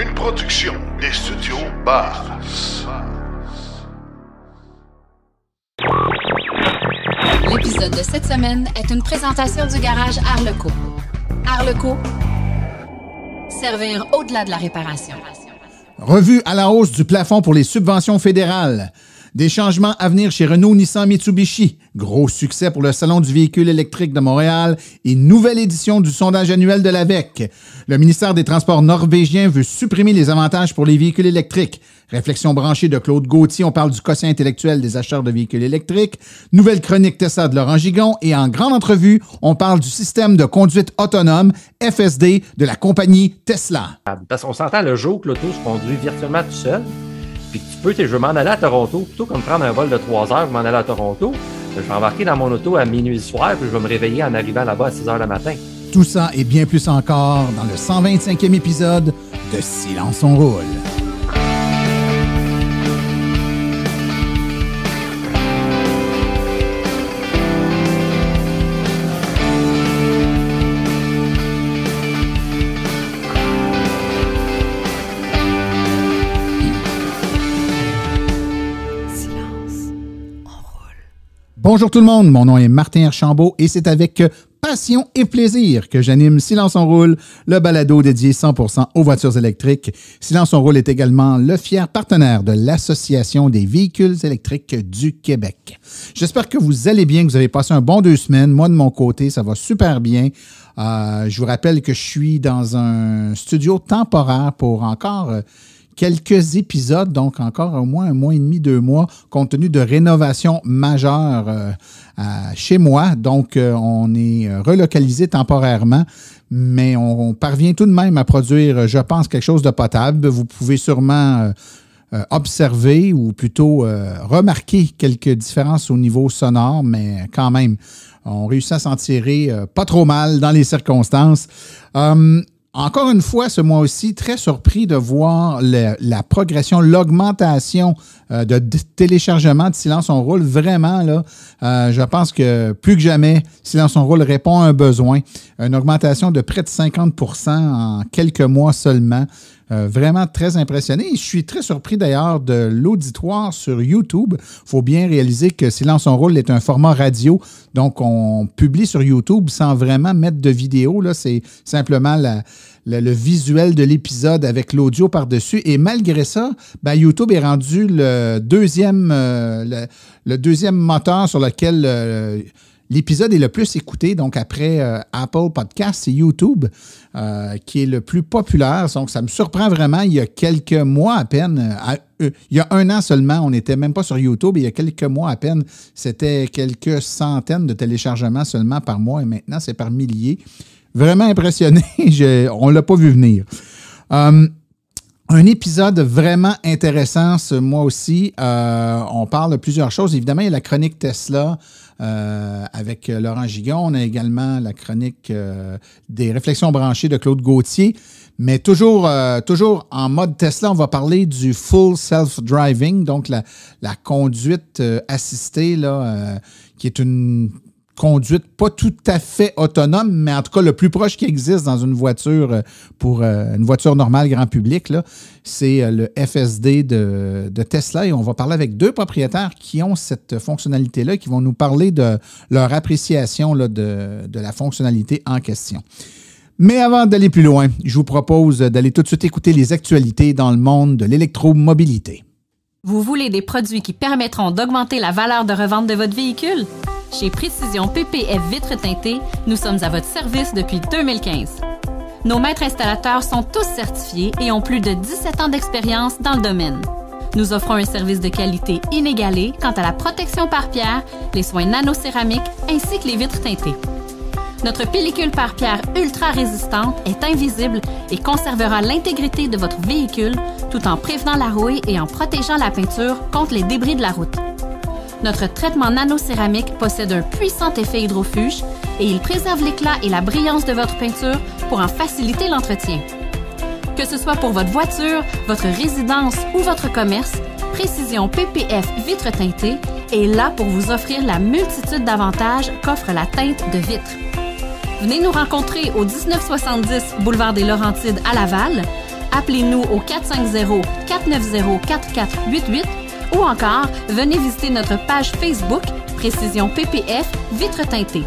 Une production des studios Bass. L'épisode de cette semaine est une présentation du garage Arleco. Arleco, servir au-delà de la réparation. Revue à la hausse du plafond pour les subventions fédérales. Des changements à venir chez Renault, Nissan, Mitsubishi. Gros succès pour le Salon du véhicule électrique de Montréal et nouvelle édition du sondage annuel de l'AVEQ. Le ministère des Transports norvégien veut supprimer les avantages pour les véhicules électriques. Réflexion branchée de Claude Gauthier, on parle du quotient intellectuel des acheteurs de véhicules électriques. Nouvelle chronique Tesla de Laurent Gigon. Et en grande entrevue, on parle du système de conduite autonome, FSD, de la compagnie Tesla. Parce qu'on s'entend le jour que l'auto se conduit virtuellement tout seul. Puis je veux m'en aller à Toronto, plutôt que de prendre un vol de 3 heures, m'en aller à Toronto, je vais embarquer dans mon auto à minuit le soir, puis je vais me réveiller en arrivant là-bas à 6 heures le matin. Tout ça et bien plus encore dans le 125e épisode de Silence on roule. Bonjour tout le monde, mon nom est Martin Archambault et c'est avec passion et plaisir que j'anime Silence on roule, le balado dédié 100% aux voitures électriques. Silence on roule est également le fier partenaire de l'Association des véhicules électriques du Québec. J'espère que vous allez bien, que vous avez passé un bon 2 semaines. Moi, de mon côté, ça va super bien. Je vous rappelle que je suis dans un studio temporaire pour encore quelques épisodes, donc encore au moins 1 mois et demi, 2 mois, compte tenu de rénovations majeures chez moi. Donc, on est relocalisé temporairement, mais on parvient tout de même à produire, je pense, quelque chose de potable. Vous pouvez sûrement observer ou plutôt remarquer quelques différences au niveau sonore, mais quand même, on réussit à s'en tirer pas trop mal dans les circonstances. Encore une fois, ce mois-ci, très surpris de voir la progression, l'augmentation de téléchargement de Silence on roule. Vraiment, là, je pense que plus que jamais, Silence on roule répond à un besoin. Une augmentation de près de 50% en quelques mois seulement. Vraiment très impressionné. Je suis très surpris d'ailleurs de l'auditoire sur YouTube. Il faut bien réaliser que Silence on roule est un format radio. Donc, on publie sur YouTube sans vraiment mettre de vidéo. Là, c'est simplement le visuel de l'épisode avec l'audio par-dessus. Et malgré ça, YouTube est rendu le deuxième moteur sur lequel l'épisode est le plus écouté. Donc, après Apple Podcasts, c'est YouTube qui est le plus populaire. Donc, ça me surprend vraiment. Il y a quelques mois à peine, il y a 1 an seulement, on n'était même pas sur YouTube. Il y a quelques mois à peine, c'était quelques centaines de téléchargements seulement par mois. Et maintenant, c'est par milliers. Vraiment impressionné. On ne l'a pas vu venir. Un épisode vraiment intéressant ce mois aussi. On parle de plusieurs choses. Évidemment, il y a la chronique Tesla avec Laurent Gigon. On a également la chronique des réflexions branchées de Claude Gauthier. Mais toujours en mode Tesla, on va parler du full self-driving, donc la conduite assistée, là, qui est une conduite pas tout à fait autonome, mais en tout cas le plus proche qui existe dans une voiture pour une voiture normale grand public, là, c'est le FSD de Tesla. Et on va parler avec 2 propriétaires qui ont cette fonctionnalité-là, qui vont nous parler de leur appréciation là, de la fonctionnalité en question. Mais avant d'aller plus loin, je vous propose d'aller tout de suite écouter les actualités dans le monde de l'électromobilité. Vous voulez des produits qui permettront d'augmenter la valeur de revente de votre véhicule? Chez Précision PPF Vitres teintées, nous sommes à votre service depuis 2015. Nos maîtres installateurs sont tous certifiés et ont plus de 17 ans d'expérience dans le domaine. Nous offrons un service de qualité inégalé quant à la protection par pierre, les soins nanocéramiques ainsi que les vitres teintées. Notre pellicule par pierre ultra résistante est invisible et conservera l'intégrité de votre véhicule tout en prévenant la rouille et en protégeant la peinture contre les débris de la route. Notre traitement nanocéramique possède un puissant effet hydrofuge et il préserve l'éclat et la brillance de votre peinture pour en faciliter l'entretien. Que ce soit pour votre voiture, votre résidence ou votre commerce, Précision PPF Vitres teintées est là pour vous offrir la multitude d'avantages qu'offre la teinte de vitre. Venez nous rencontrer au 1970 boulevard des Laurentides à Laval, Appelez-nous au 450-490-4488 ou encore venez visiter notre page Facebook Précision PPF Vitres teintées.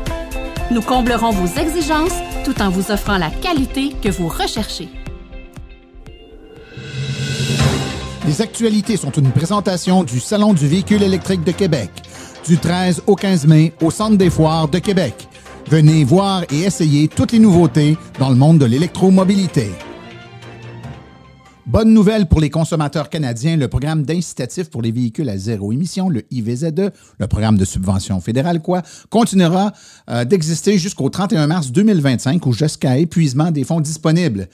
Nous comblerons vos exigences tout en vous offrant la qualité que vous recherchez. Les actualités sont une présentation du Salon du véhicule électrique de Québec, du 13 au 15 mai au Centre des foires de Québec. Venez voir et essayer toutes les nouveautés dans le monde de l'électromobilité. Bonne nouvelle pour les consommateurs canadiens, le programme d'incitatif pour les véhicules à zéro émission, le IVZE, le programme de subvention fédérale, continuera d'exister jusqu'au 31 mars 2025 ou jusqu'à épuisement des fonds disponibles.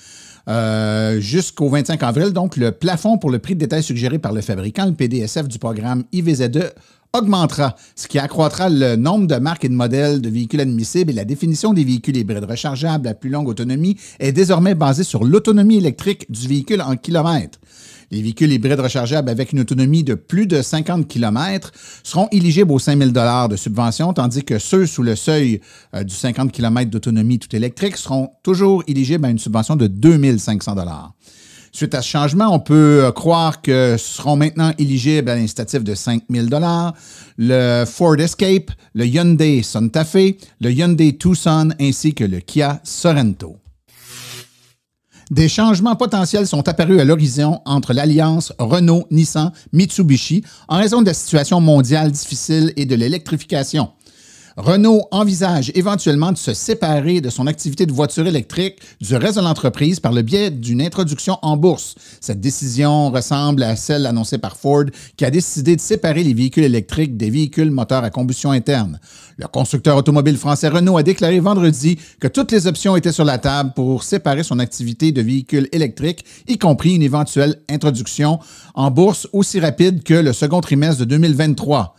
Jusqu'au 25 avril, donc, le plafond pour le prix de détail suggéré par le fabricant, le PDSF du programme IVZE, augmentera, ce qui accroîtra le nombre de marques et de modèles de véhicules admissibles et la définition des véhicules hybrides rechargeables à plus longue autonomie est désormais basée sur l'autonomie électrique du véhicule en kilomètres. Les véhicules hybrides rechargeables avec une autonomie de plus de 50 km seront éligibles aux 5 000 $ de subvention, tandis que ceux sous le seuil du 50 km d'autonomie tout électrique seront toujours éligibles à une subvention de 2 500 $. Suite à ce changement, on peut croire que seront maintenant éligibles à l'incitatif de 5 000 $, le Ford Escape, le Hyundai Santa Fe, le Hyundai Tucson ainsi que le Kia Sorento. Des changements potentiels sont apparus à l'horizon entre l'alliance Renault-Nissan-Mitsubishi en raison de la situation mondiale difficile et de l'électrification. Renault envisage éventuellement de se séparer de son activité de voiture électrique du reste de l'entreprise par le biais d'une introduction en bourse. Cette décision ressemble à celle annoncée par Ford qui a décidé de séparer les véhicules électriques des véhicules moteurs à combustion interne. Le constructeur automobile français Renault a déclaré vendredi que toutes les options étaient sur la table pour séparer son activité de véhicules électriques, y compris une éventuelle introduction en bourse aussi rapide que le second trimestre de 2023.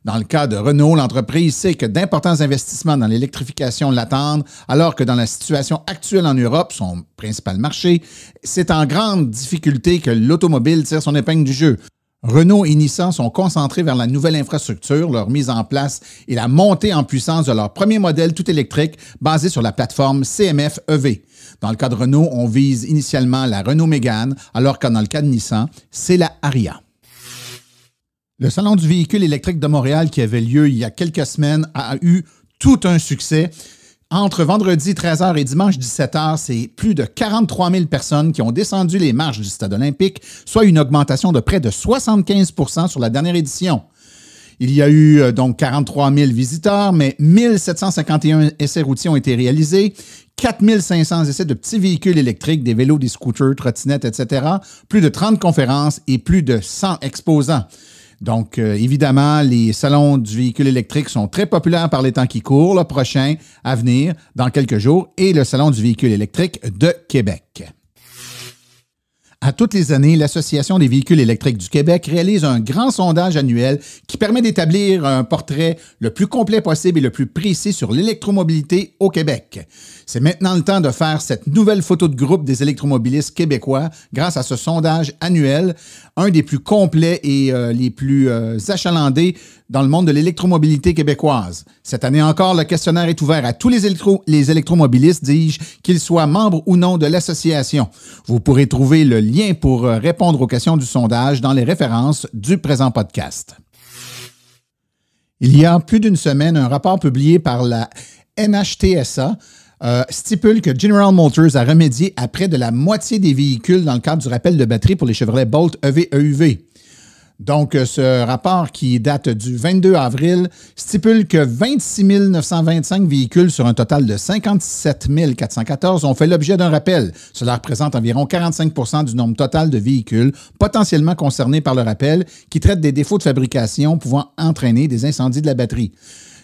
Dans le cas de Renault, l'entreprise sait que d'importants investissements dans l'électrification l'attendent, alors que dans la situation actuelle en Europe, son principal marché, c'est en grande difficulté que l'automobile tire son épingle du jeu. Renault et Nissan sont concentrés vers la nouvelle infrastructure, leur mise en place et la montée en puissance de leur premier modèle tout électrique basé sur la plateforme CMF EV. Dans le cas de Renault, on vise initialement la Renault Mégane, alors que dans le cas de Nissan, c'est la Ariya. Le Salon du véhicule électrique de Montréal qui avait lieu il y a quelques semaines a eu tout un succès. Entre vendredi 13h et dimanche 17h, c'est plus de 43 000 personnes qui ont descendu les marches du Stade olympique, soit une augmentation de près de 75 % sur la dernière édition. Il y a eu donc 43 000 visiteurs, mais 1 751 essais routiers ont été réalisés, 4 500 essais de petits véhicules électriques, des vélos, des scooters, trottinettes, etc., plus de 30 conférences et plus de 100 exposants. Donc, évidemment, les salons du véhicule électrique sont très populaires par les temps qui courent. Le prochain à venir, dans quelques jours, est le Salon du véhicule électrique de Québec. À toutes les années, l'Association des véhicules électriques du Québec réalise un grand sondage annuel qui permet d'établir un portrait le plus complet possible et le plus précis sur l'électromobilité au Québec. C'est maintenant le temps de faire cette nouvelle photo de groupe des électromobilistes québécois grâce à ce sondage annuel, un des plus complets et les plus achalandés dans le monde de l'électromobilité québécoise. Cette année encore, le questionnaire est ouvert à tous les électromobilistes, dis-je, qu'ils soient membres ou non de l'association. Vous pourrez trouver le lien pour répondre aux questions du sondage dans les références du présent podcast. Il y a plus d'une semaine, un rapport publié par la NHTSA stipule que General Motors a remédié à près de la moitié des véhicules dans le cadre du rappel de batterie pour les Chevrolet Bolt EV-EUV. Donc, ce rapport qui date du 22 avril stipule que 26 925 véhicules sur un total de 57 414 ont fait l'objet d'un rappel. Cela représente environ 45 % du nombre total de véhicules potentiellement concernés par le rappel qui traite des défauts de fabrication pouvant entraîner des incendies de la batterie.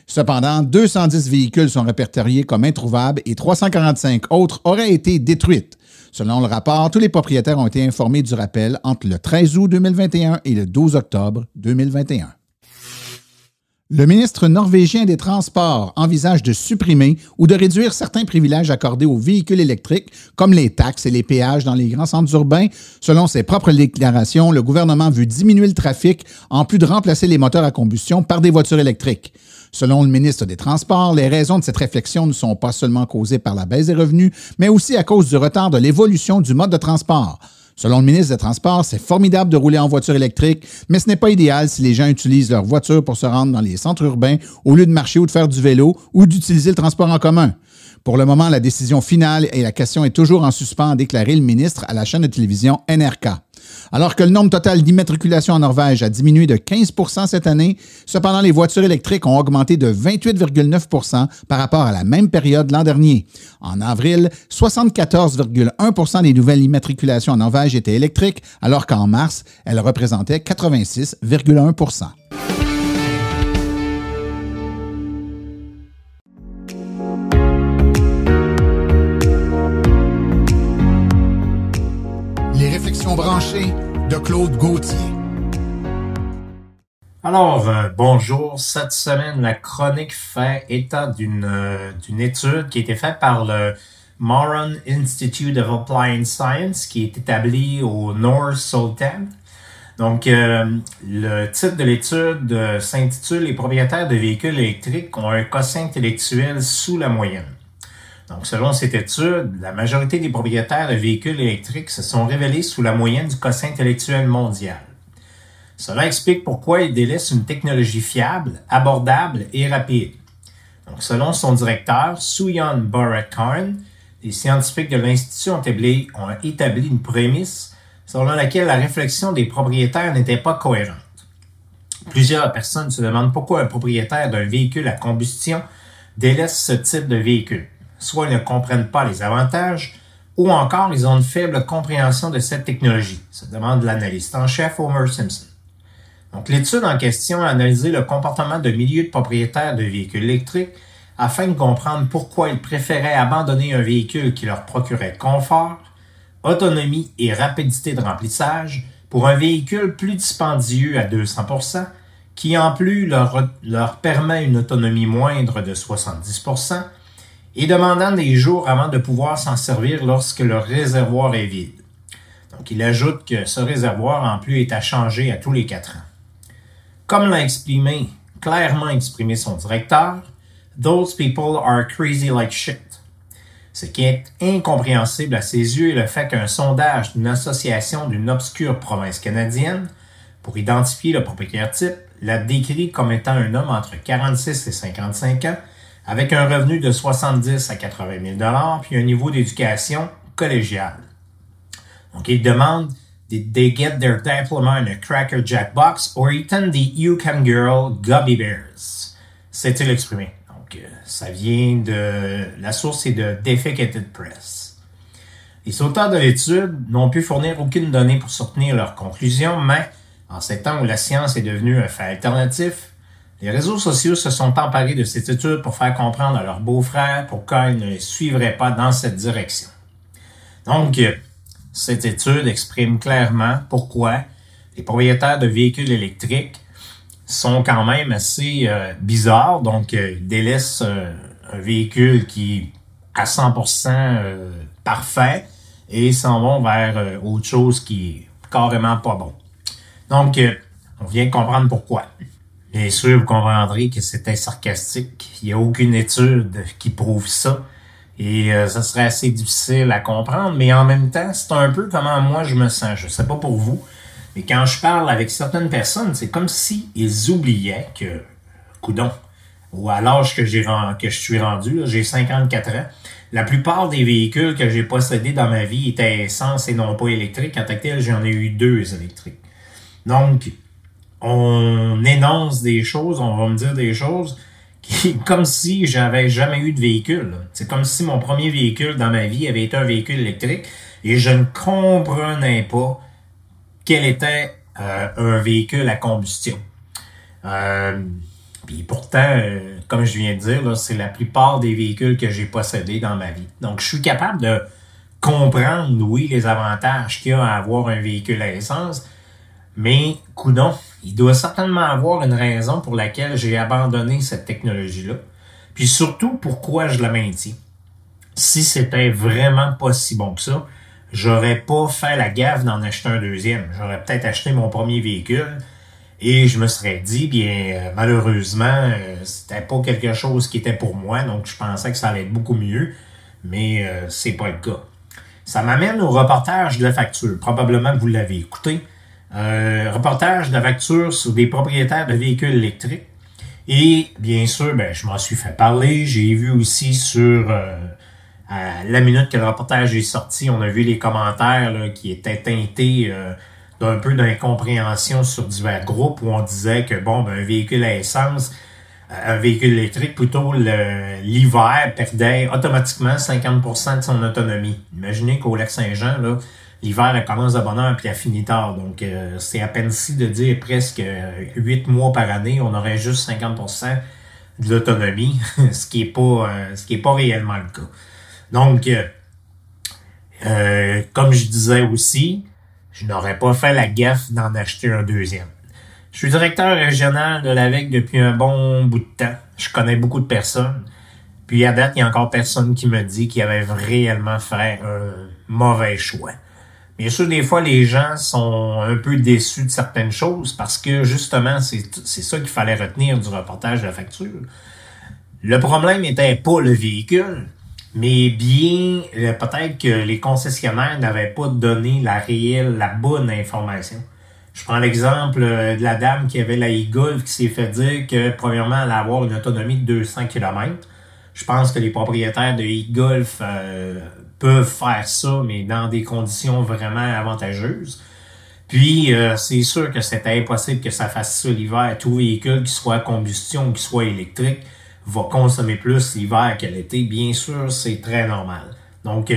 Cependant, 210 véhicules sont répertoriés comme introuvables et 345 autres auraient été détruites. Selon le rapport, tous les propriétaires ont été informés du rappel entre le 13 août 2021 et le 12 octobre 2021. Le ministre norvégien des Transports envisage de supprimer ou de réduire certains privilèges accordés aux véhicules électriques, comme les taxes et les péages dans les grands centres urbains. Selon ses propres déclarations, le gouvernement veut diminuer le trafic en plus de remplacer les moteurs à combustion par des voitures électriques. Selon le ministre des Transports, les raisons de cette réflexion ne sont pas seulement causées par la baisse des revenus, mais aussi à cause du retard de l'évolution du mode de transport. Selon le ministre des Transports, c'est formidable de rouler en voiture électrique, mais ce n'est pas idéal si les gens utilisent leur voiture pour se rendre dans les centres urbains au lieu de marcher ou de faire du vélo ou d'utiliser le transport en commun. Pour le moment, la décision finale et la question est toujours en suspens, a déclaré le ministre à la chaîne de télévision NRK. Alors que le nombre total d'immatriculations en Norvège a diminué de 15 % cette année, cependant, les voitures électriques ont augmenté de 28,9 % par rapport à la même période l'an dernier. En avril, 74,1 % des nouvelles immatriculations en Norvège étaient électriques, alors qu'en mars, elles représentaient 86,1 %. Les réflexions branchées de Claude Gauthier. Alors, bonjour. Cette semaine, la chronique fait état d'une étude qui a été faite par le Moron Institute of Applied Science, qui est établi au North Sultan. Donc, le titre de l'étude s'intitule « Les propriétaires de véhicules électriques ont un quotient intellectuel sous la moyenne ». Donc, selon cette étude, la majorité des propriétaires de véhicules électriques se sont révélés sous la moyenne du quotient intellectuel mondial. Cela explique pourquoi ils délaissent une technologie fiable, abordable et rapide. Donc, selon son directeur, Suyan Bharat-Karn, les scientifiques de l'Institut ont établi une prémisse selon laquelle la réflexion des propriétaires n'était pas cohérente. Plusieurs personnes se demandent pourquoi un propriétaire d'un véhicule à combustion délaisse ce type de véhicule. Soit ils ne comprennent pas les avantages, ou encore ils ont une faible compréhension de cette technologie, se demande l'analyste en chef Homer Simpson. Donc, l'étude en question a analysé le comportement de milliers de propriétaires de véhicules électriques afin de comprendre pourquoi ils préféraient abandonner un véhicule qui leur procurait confort, autonomie et rapidité de remplissage pour un véhicule plus dispendieux à 200 %, qui en plus leur permet une autonomie moindre de 70 % et demandant des jours avant de pouvoir s'en servir lorsque le réservoir est vide. Donc, il ajoute que ce réservoir en plus est à changer à tous les 4 ans. Comme l'a clairement exprimé son directeur, « Those people are crazy like shit ». Ce qui est incompréhensible à ses yeux est le fait qu'un sondage d'une association d'une obscure province canadienne, pour identifier le propriétaire type, l'a décrit comme étant un homme entre 46 et 55 ans, avec un revenu de 70 à 80 000 $ puis un niveau d'éducation collégiale. Donc, il demande « Did they get their diploma in a Cracker Jack box or eaten the Yukon Girl Gummy Bears ?» C'est-il exprimé. Donc, ça vient de... La source est de Defecated Press. Les auteurs de l'étude n'ont pu fournir aucune donnée pour soutenir leurs conclusions, mais en ces temps où la science est devenue un fait alternatif, les réseaux sociaux se sont emparés de cette étude pour faire comprendre à leurs beaux-frères pourquoi ils ne les suivraient pas dans cette direction. Donc, cette étude exprime clairement pourquoi les propriétaires de véhicules électriques sont quand même assez bizarres. Donc, ils délaissent un véhicule qui est à 100% parfait et s'en vont vers autre chose qui est carrément pas bon. Donc, on vient de comprendre pourquoi. Bien sûr, vous comprendrez que c'était sarcastique. Il n'y a aucune étude qui prouve ça. Et ça serait assez difficile à comprendre. Mais en même temps, c'est un peu comment moi je me sens. Je sais pas pour vous. Mais quand je parle avec certaines personnes, c'est comme si ils oubliaient que, coudonc, ou à l'âge que je suis rendu, là, j'ai 54 ans, la plupart des véhicules que j'ai possédés dans ma vie étaient essence et non pas électriques. En tant que tel, j'en ai eu 2 électriques. Donc, on énonce des choses, on va me dire des choses qui, comme si j'avais jamais eu de véhicule. C'est comme si mon premier véhicule dans ma vie avait été un véhicule électrique et je ne comprenais pas quel était un véhicule à combustion. Puis pourtant, comme je viens de dire, là, c'est la plupart des véhicules que j'ai possédés dans ma vie. Donc, je suis capable de comprendre, oui, les avantages qu'il y a à avoir un véhicule à essence, mais, coudonc, il doit certainement avoir une raison pour laquelle j'ai abandonné cette technologie-là. Puis surtout, pourquoi je la maintiens. Si c'était vraiment pas si bon que ça, j'aurais pas fait la gaffe d'en acheter un deuxième. J'aurais peut-être acheté mon premier véhicule et je me serais dit, bien, malheureusement, c'était pas quelque chose qui était pour moi, donc je pensais que ça allait être beaucoup mieux, mais c'est pas le cas. Ça m'amène au reportage de la facture. Probablement que vous l'avez écouté. Reportage de la facture sur des propriétaires de véhicules électriques. Et bien sûr, je m'en suis fait parler. J'ai vu aussi sur à la minute que le reportage est sorti, on a vu les commentaires là, qui étaient teintés d'un peu d'incompréhension sur divers groupes où on disait que un véhicule à essence, un véhicule électrique plutôt l'hiver perdait automatiquement 50% de son autonomie. Imaginez qu'au Lac-Saint-Jean, là, l'hiver, elle commence de bonne heure puis elle finit tard. Donc, c'est à peine si de dire presque 8 mois par année, on aurait juste 50% de l'autonomie, ce qui est pas réellement le cas. Donc, comme je disais aussi, je n'aurais pas fait la gaffe d'en acheter un deuxième. Je suis directeur régional de l'AVEQ depuis un bon bout de temps. Je connais beaucoup de personnes. Puis à date, il y a encore personne qui me dit qu'il avait réellement fait un mauvais choix. Bien sûr, des fois, les gens sont un peu déçus de certaines choses parce que, justement, c'est ça qu'il fallait retenir du reportage de la facture. Le problème n'était pas le véhicule, mais bien, peut-être que les concessionnaires n'avaient pas donné la bonne information. Je prends l'exemple de la dame qui avait la e-Golf qui s'est fait dire que, premièrement, elle allait avoir une autonomie de 200 km. Je pense que les propriétaires de e-Golf peuvent faire ça, mais dans des conditions vraiment avantageuses. Puis, c'est sûr que c'était impossible que ça fasse ça l'hiver. Tout véhicule, qui soit à combustion ou qui soit électrique, va consommer plus l'hiver que l'été. Bien sûr, c'est très normal. Donc,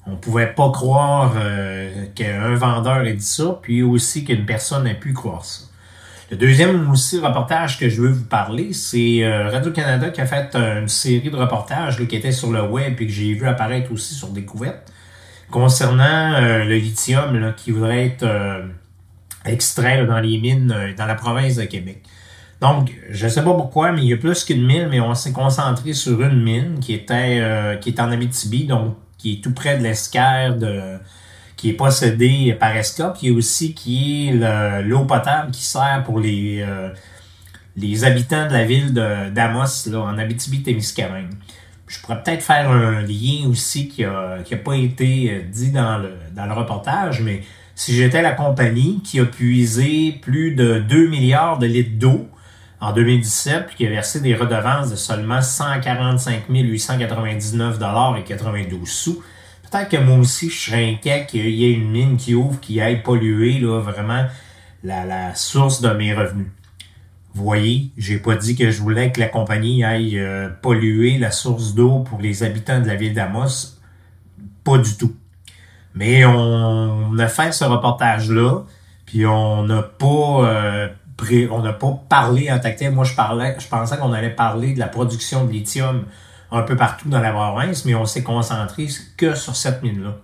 on pouvait pas croire qu'un vendeur ait dit ça, puis aussi qu'une personne ait pu croire ça. Le deuxième aussi reportage que je veux vous parler, c'est Radio-Canada qui a fait une série de reportages là, qui étaient sur le web et que j'ai vu apparaître aussi sur Découverte concernant le lithium là, qui voudrait être extrait là, dans les mines dans la province de Québec. Donc, je sais pas pourquoi, mais il y a plus qu'une mine, mais on s'est concentré sur une mine qui est en Abitibi, donc qui est tout près de l'Esquerre, qui est possédée par ESCA, puis aussi qui est l'eau potable qui sert pour les habitants de la ville d'Amos, là, en Abitibi-Témiscamingue. Je pourrais peut-être faire un lien aussi qui a pas été dit dans le reportage, mais si j'étais la compagnie qui a puisé plus de 2 milliards de litres d'eau en 2017, puis qui a versé des redevances de seulement 145 899 $ et 92 sous, peut-être que moi aussi, je serais inquiet qu'il y ait une mine qui ouvre, qui aille polluer là, vraiment la source de mes revenus. Vous voyez, j'ai pas dit que je voulais que la compagnie aille polluer la source d'eau pour les habitants de la ville d'Amos. Pas du tout. Mais on a fait ce reportage-là, puis on n'a pas parlé en tant que tel. Moi, je pensais qu'on allait parler de la production de lithium un peu partout dans la province, mais on s'est concentré que sur cette mine-là.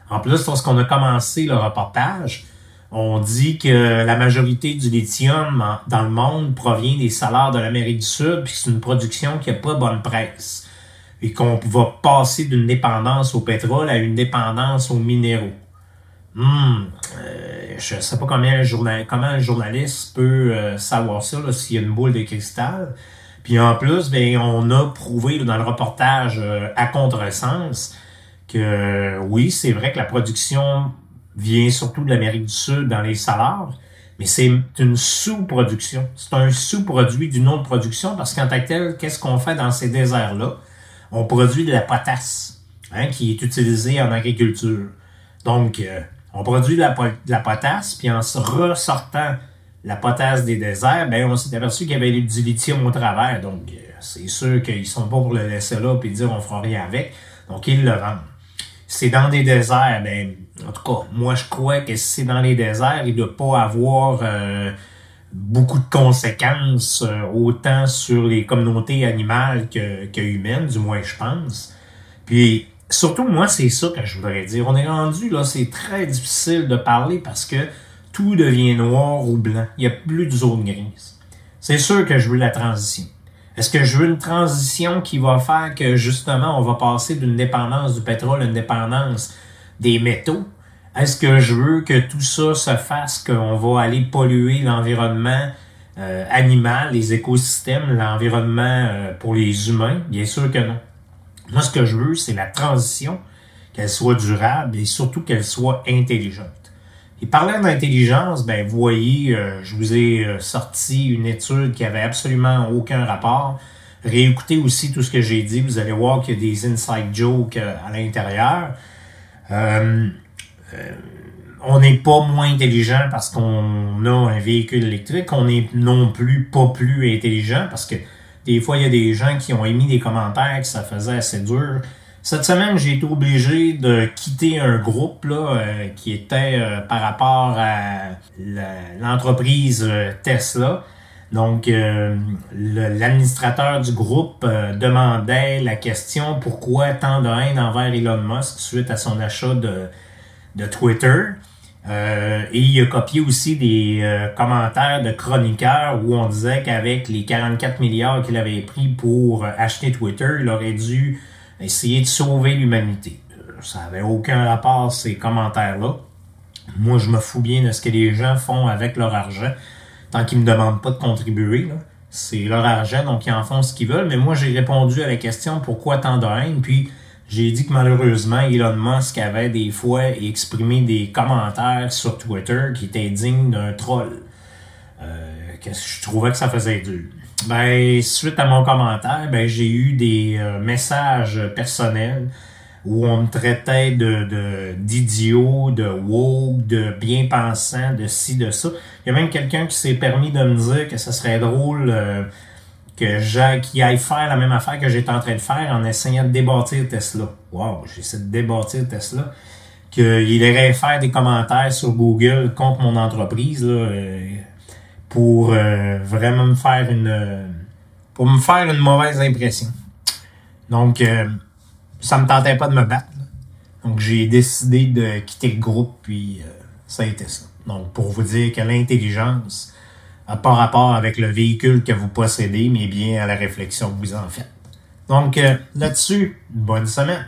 En plus, lorsqu'on a commencé le reportage, on dit que la majorité du lithium dans le monde provient des salaires de l'Amérique du Sud, puis c'est une production qui n'a pas bonne presse, et qu'on va passer d'une dépendance au pétrole à une dépendance aux minéraux. Je sais pas comment un journaliste peut savoir ça, là, s'il y a une boule de cristal. Puis en plus, on a prouvé là, dans le reportage à contresens que oui, c'est vrai que la production vient surtout de l'Amérique du Sud dans les salaires, mais c'est une sous-production. C'est un sous-produit d'une autre production parce qu'en tant que tel, qu'est-ce qu'on fait dans ces déserts-là? On produit de la potasse, qui est utilisée en agriculture. Donc, on produit de la potasse, puis en ressortant la potasse des déserts, on s'est aperçu qu'il y avait du lithium au travers. Donc, c'est sûr qu'ils sont pas pour le laisser là puis dire on fera rien avec. Donc, ils le vendent. C'est dans des déserts, en tout cas, moi je crois que si c'est dans les déserts, il ne doit pas avoir beaucoup de conséquences autant sur les communautés animales que humaines, du moins je pense. Puis surtout, moi, c'est ça que je voudrais dire. On est rendu, là, c'est très difficile de parler parce que tout devient noir ou blanc. Il n'y a plus de zone grise. C'est sûr que je veux la transition. Est-ce que je veux une transition qui va faire que, justement, on va passer d'une dépendance du pétrole à une dépendance des métaux? Est-ce que je veux que tout ça se fasse, qu'on va aller polluer l'environnement animal, les écosystèmes, l'environnement pour les humains? Bien sûr que non. Moi, ce que je veux, c'est la transition qu'elle soit durable et surtout qu'elle soit intelligente. Et parlant d'intelligence, ben vous voyez, je vous ai sorti une étude qui avait absolument aucun rapport. Réécoutez aussi tout ce que j'ai dit, vous allez voir qu'il y a des inside jokes à l'intérieur. On n'est pas moins intelligent parce qu'on a un véhicule électrique, on n'est non plus pas plus intelligent parce que des fois, il y a des gens qui ont émis des commentaires que ça faisait assez dur. Cette semaine, j'ai été obligé de quitter un groupe là qui était par rapport à l'entreprise Tesla. Donc, l'administrateur du groupe demandait la question pourquoi tant de haine envers Elon Musk suite à son achat de Twitter. Et il a copié aussi des commentaires de chroniqueurs où on disait qu'avec les 44 milliards qu'il avait pris pour acheter Twitter, il aurait dû essayer de sauver l'humanité. Ça n'avait aucun rapport, ces commentaires-là. Moi, je me fous bien de ce que les gens font avec leur argent, tant qu'ils me demandent pas de contribuer, là. C'est leur argent, donc ils en font ce qu'ils veulent. Mais moi, j'ai répondu à la question pourquoi tant de haine, puis j'ai dit que malheureusement, Elon Musk avait des fois exprimé des commentaires sur Twitter qui étaient dignes d'un troll. Que je trouvais que ça faisait dur. Ben, suite à mon commentaire, ben j'ai eu des messages personnels où on me traitait d'idiot, de woke, de bien-pensant, de ci, de ça. Il y a même quelqu'un qui s'est permis de me dire que ce serait drôle qu'il aille faire la même affaire que j'étais en train de faire en essayant de débâtir Tesla. Wow, j'essaie de débâtir Tesla. Qu'il irait faire des commentaires sur Google contre mon entreprise là, pour vraiment me faire une mauvaise impression. Donc, ça me tentait pas de me battre. Là. Donc, j'ai décidé de quitter le groupe, puis ça a été ça. Donc, pour vous dire que l'intelligence n'a pas rapport avec le véhicule que vous possédez, mais bien à la réflexion que vous en faites. Donc, là-dessus, bonne semaine.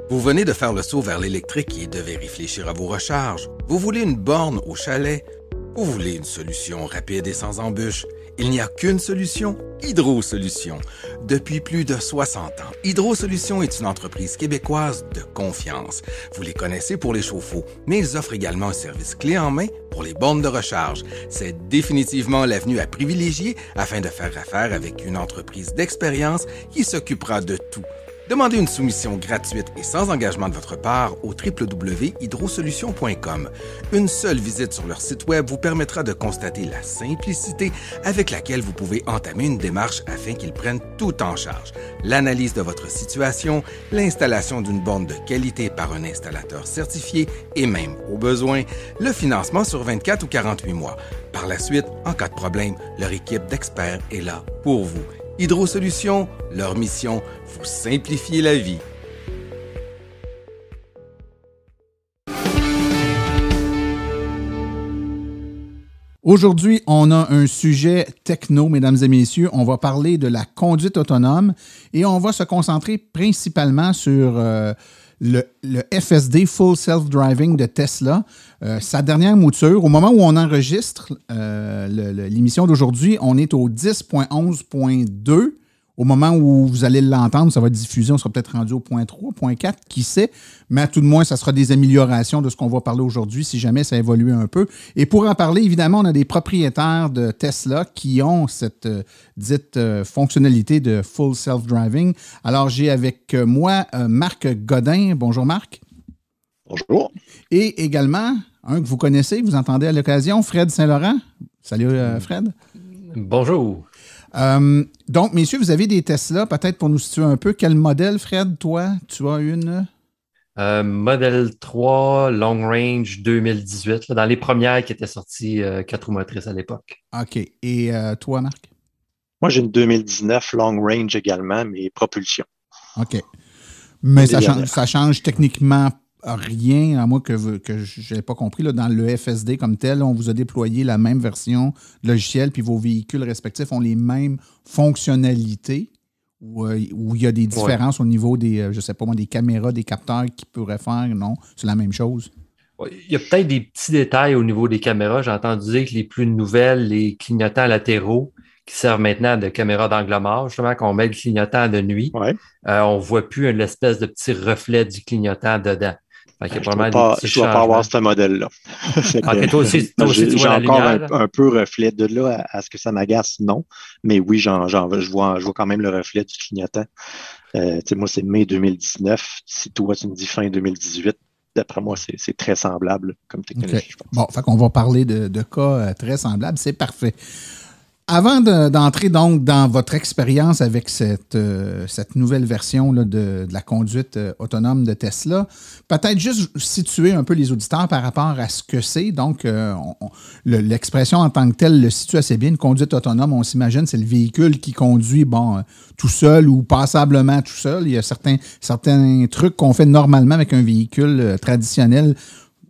Vous venez de faire le saut vers l'électrique et devez réfléchir à vos recharges. Vous voulez une borne au chalet? Vous voulez une solution rapide et sans embûches? Il n'y a qu'une solution, Hydro Solutions. Depuis plus de 60 ans, Hydro Solutions est une entreprise québécoise de confiance. Vous les connaissez pour les chauffe-eau, mais ils offrent également un service clé en main pour les bornes de recharge. C'est définitivement l'avenue à privilégier afin de faire affaire avec une entreprise d'expérience qui s'occupera de tout. Demandez une soumission gratuite et sans engagement de votre part au www.hydrosolutions.com. Une seule visite sur leur site web vous permettra de constater la simplicité avec laquelle vous pouvez entamer une démarche afin qu'ils prennent tout en charge. L'analyse de votre situation, l'installation d'une borne de qualité par un installateur certifié et même, au besoin, le financement sur 24 ou 48 mois. Par la suite, en cas de problème, leur équipe d'experts est là pour vous. Hydro Solutions, leur mission, vous simplifier la vie. Aujourd'hui, on a un sujet techno, mesdames et messieurs. On va parler de la conduite autonome et on va se concentrer principalement sur le FSD, Full Self-Driving de Tesla. Sa dernière mouture, au moment où on enregistre l'émission d'aujourd'hui, on est au 10.11.2. Au moment où vous allez l'entendre, ça va être diffusé, on sera peut-être rendu au point 3, point 4, qui sait. Mais à tout de moins, ça sera des améliorations de ce qu'on va parler aujourd'hui, si jamais ça évolue un peu. Et pour en parler, évidemment, on a des propriétaires de Tesla qui ont cette dite fonctionnalité de Full Self-Driving. Alors, j'ai avec moi Marc Godin. Bonjour, Marc. Bonjour. Et également, un que vous connaissez, vous entendez à l'occasion, Fred Saint-Laurent. Salut, Fred. Bonjour. Donc, messieurs, vous avez des Tesla, peut-être pour nous situer un peu. Quel modèle, Fred, toi, tu as une? Model 3 Long Range 2018, là, dans les premières qui étaient sorties 4 roues motrices à l'époque. OK. Et toi, Marc? Moi, j'ai une 2019 Long Range également, mais propulsion. OK. Mais ça change techniquement rien, à moins que je n'ai pas compris. Là, dans le FSD comme tel, on vous a déployé la même version logicielle, puis vos véhicules respectifs ont les mêmes fonctionnalités, où il y a des différences au niveau des, je sais pas moi, des caméras, des capteurs qui pourraient faire, non? C'est la même chose? Il y a peut-être des petits détails au niveau des caméras. J'ai entendu dire que les plus nouvelles, les clignotants latéraux qui servent maintenant de caméras d'angle mort, justement, qu'on met le clignotant de nuit, Ouais. on ne voit plus l'espèce de petit reflet du clignotant dedans. Fait qu'il y a Je ne probablement des petits dois pas avoir changements. ce modèle-là. Ok, toi aussi, tu J'ai vois la encore lumière. un peu reflet de là à ce que ça m'agace, non. Mais oui, je vois quand même le reflet du clignotant. Moi, c'est mai 2019. Si toi, tu me dis fin 2018, d'après moi, c'est très semblable comme technologie, Okay. je pense. Bon, fait qu'on va parler de cas très semblables. C'est parfait. Avant d'entrer donc dans votre expérience avec cette nouvelle version là, de la conduite autonome de Tesla, peut-être juste situer un peu les auditeurs par rapport à ce que c'est. Donc, l'expression en tant que telle le situe assez bien. Une conduite autonome, on s'imagine, c'est le véhicule qui conduit tout seul ou passablement tout seul. Il y a certains trucs qu'on fait normalement avec un véhicule traditionnel.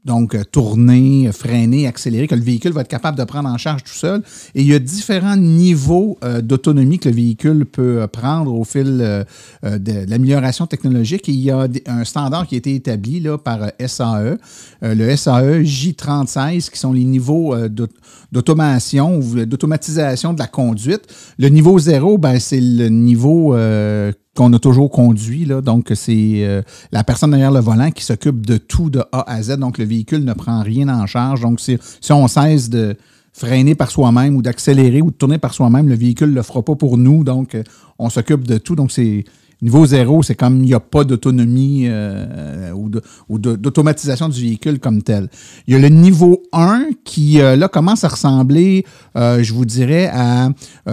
Donc, tourner, freiner, accélérer, que le véhicule va être capable de prendre en charge tout seul. Et il y a différents niveaux d'autonomie que le véhicule peut prendre au fil de l'amélioration technologique. Et il y a un standard qui a été établi là, par SAE, le SAE J36, qui sont les niveaux d'automation ou d'automatisation de la conduite. Le niveau 0, c'est le niveau qu'on a toujours conduit. Là. Donc, c'est la personne derrière le volant qui s'occupe de tout de A à Z. Donc, le véhicule ne prend rien en charge. Donc, si on cesse de freiner par soi-même ou d'accélérer ou de tourner par soi-même, le véhicule ne le fera pas pour nous. Donc, on s'occupe de tout. Donc, c'est niveau 0, c'est comme il n'y a pas d'autonomie ou d'automatisation du véhicule comme tel. Il y a le niveau 1 qui, là, commence à ressembler, je vous dirais, à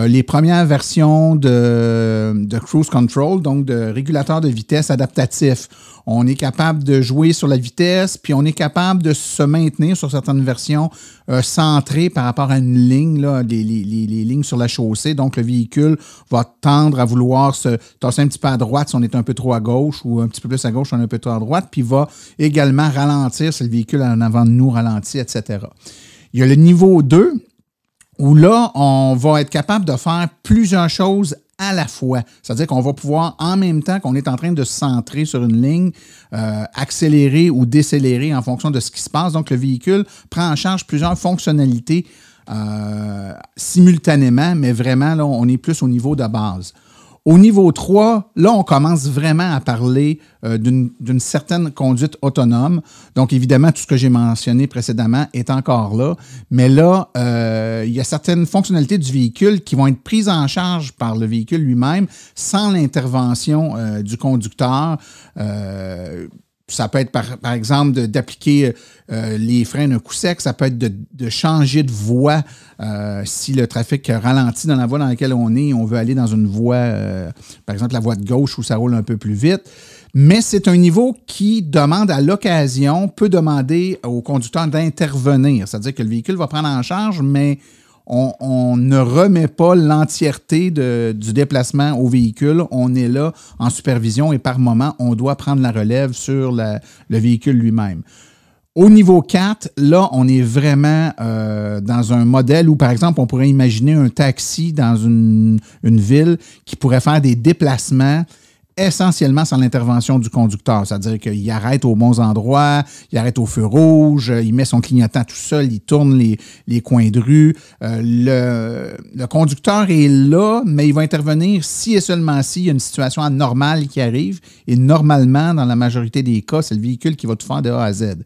les premières versions de cruise control, donc de régulateur de vitesse adaptatif. On est capable de jouer sur la vitesse, puis on est capable de se maintenir sur certaines versions centrées par rapport à une ligne, là, les lignes sur la chaussée. Donc, le véhicule va tendre à vouloir se tasser un petit peu à droite si on est un peu trop à gauche ou un petit peu plus à gauche si on est un peu trop à droite, puis va également ralentir si le véhicule en avant de nous ralentit, etc. Il y a le niveau 2 où là, on va être capable de faire plusieurs choses à la fois. C'est-à-dire qu'on va pouvoir, en même temps qu'on est en train de se centrer sur une ligne, accélérer ou décélérer en fonction de ce qui se passe. Donc, le véhicule prend en charge plusieurs fonctionnalités simultanément, mais vraiment, là, on est plus au niveau de base. Au niveau 3, là, on commence vraiment à parler d'une certaine conduite autonome. Donc, évidemment, tout ce que j'ai mentionné précédemment est encore là. Mais là, il y a certaines fonctionnalités du véhicule qui vont être prises en charge par le véhicule lui-même sans l'intervention du conducteur. Ça peut être, par exemple, d'appliquer les freins d'un coup sec. Ça peut être de changer de voie si le trafic ralentit dans la voie dans laquelle on est. On veut aller dans une voie, par exemple, la voie de gauche où ça roule un peu plus vite. Mais c'est un niveau qui demande à l'occasion, peut demander au conducteur d'intervenir. C'est-à-dire que le véhicule va prendre en charge, mais on ne remet pas l'entièreté du déplacement au véhicule. On est là en supervision et par moment, on doit prendre la relève sur le véhicule lui-même. Au niveau 4, là, on est vraiment dans un modèle où, par exemple, on pourrait imaginer un taxi dans une ville qui pourrait faire des déplacements essentiellement sans l'intervention du conducteur. C'est-à-dire qu'il arrête aux bons endroits, il arrête au feu rouge, il met son clignotant tout seul, il tourne les coins de rue. Le conducteur est là, mais il va intervenir si et seulement si il y a une situation anormale qui arrive. Et normalement, dans la majorité des cas, c'est le véhicule qui va tout faire de A à Z.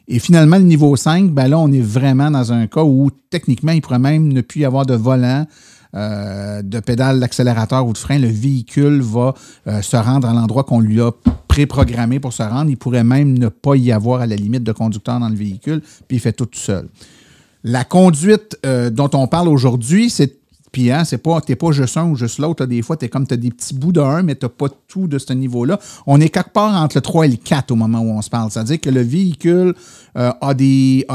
Et finalement, le niveau 5, là, on est vraiment dans un cas où, techniquement, il pourrait même ne plus y avoir de volant, de pédale d'accélérateur ou de frein. Le véhicule va se rendre à l'endroit qu'on lui a préprogrammé pour se rendre. Il pourrait même ne pas y avoir à la limite de conducteur dans le véhicule, puis il fait tout seul. La conduite dont on parle aujourd'hui, c'est puis, hein, t'es pas juste un ou juste l'autre. Des fois, t'as des petits bouts d'un, mais t'as pas tout de ce niveau-là. On est quelque part entre le 3 et le 4 au moment où on se parle. C'est-à-dire que le véhicule a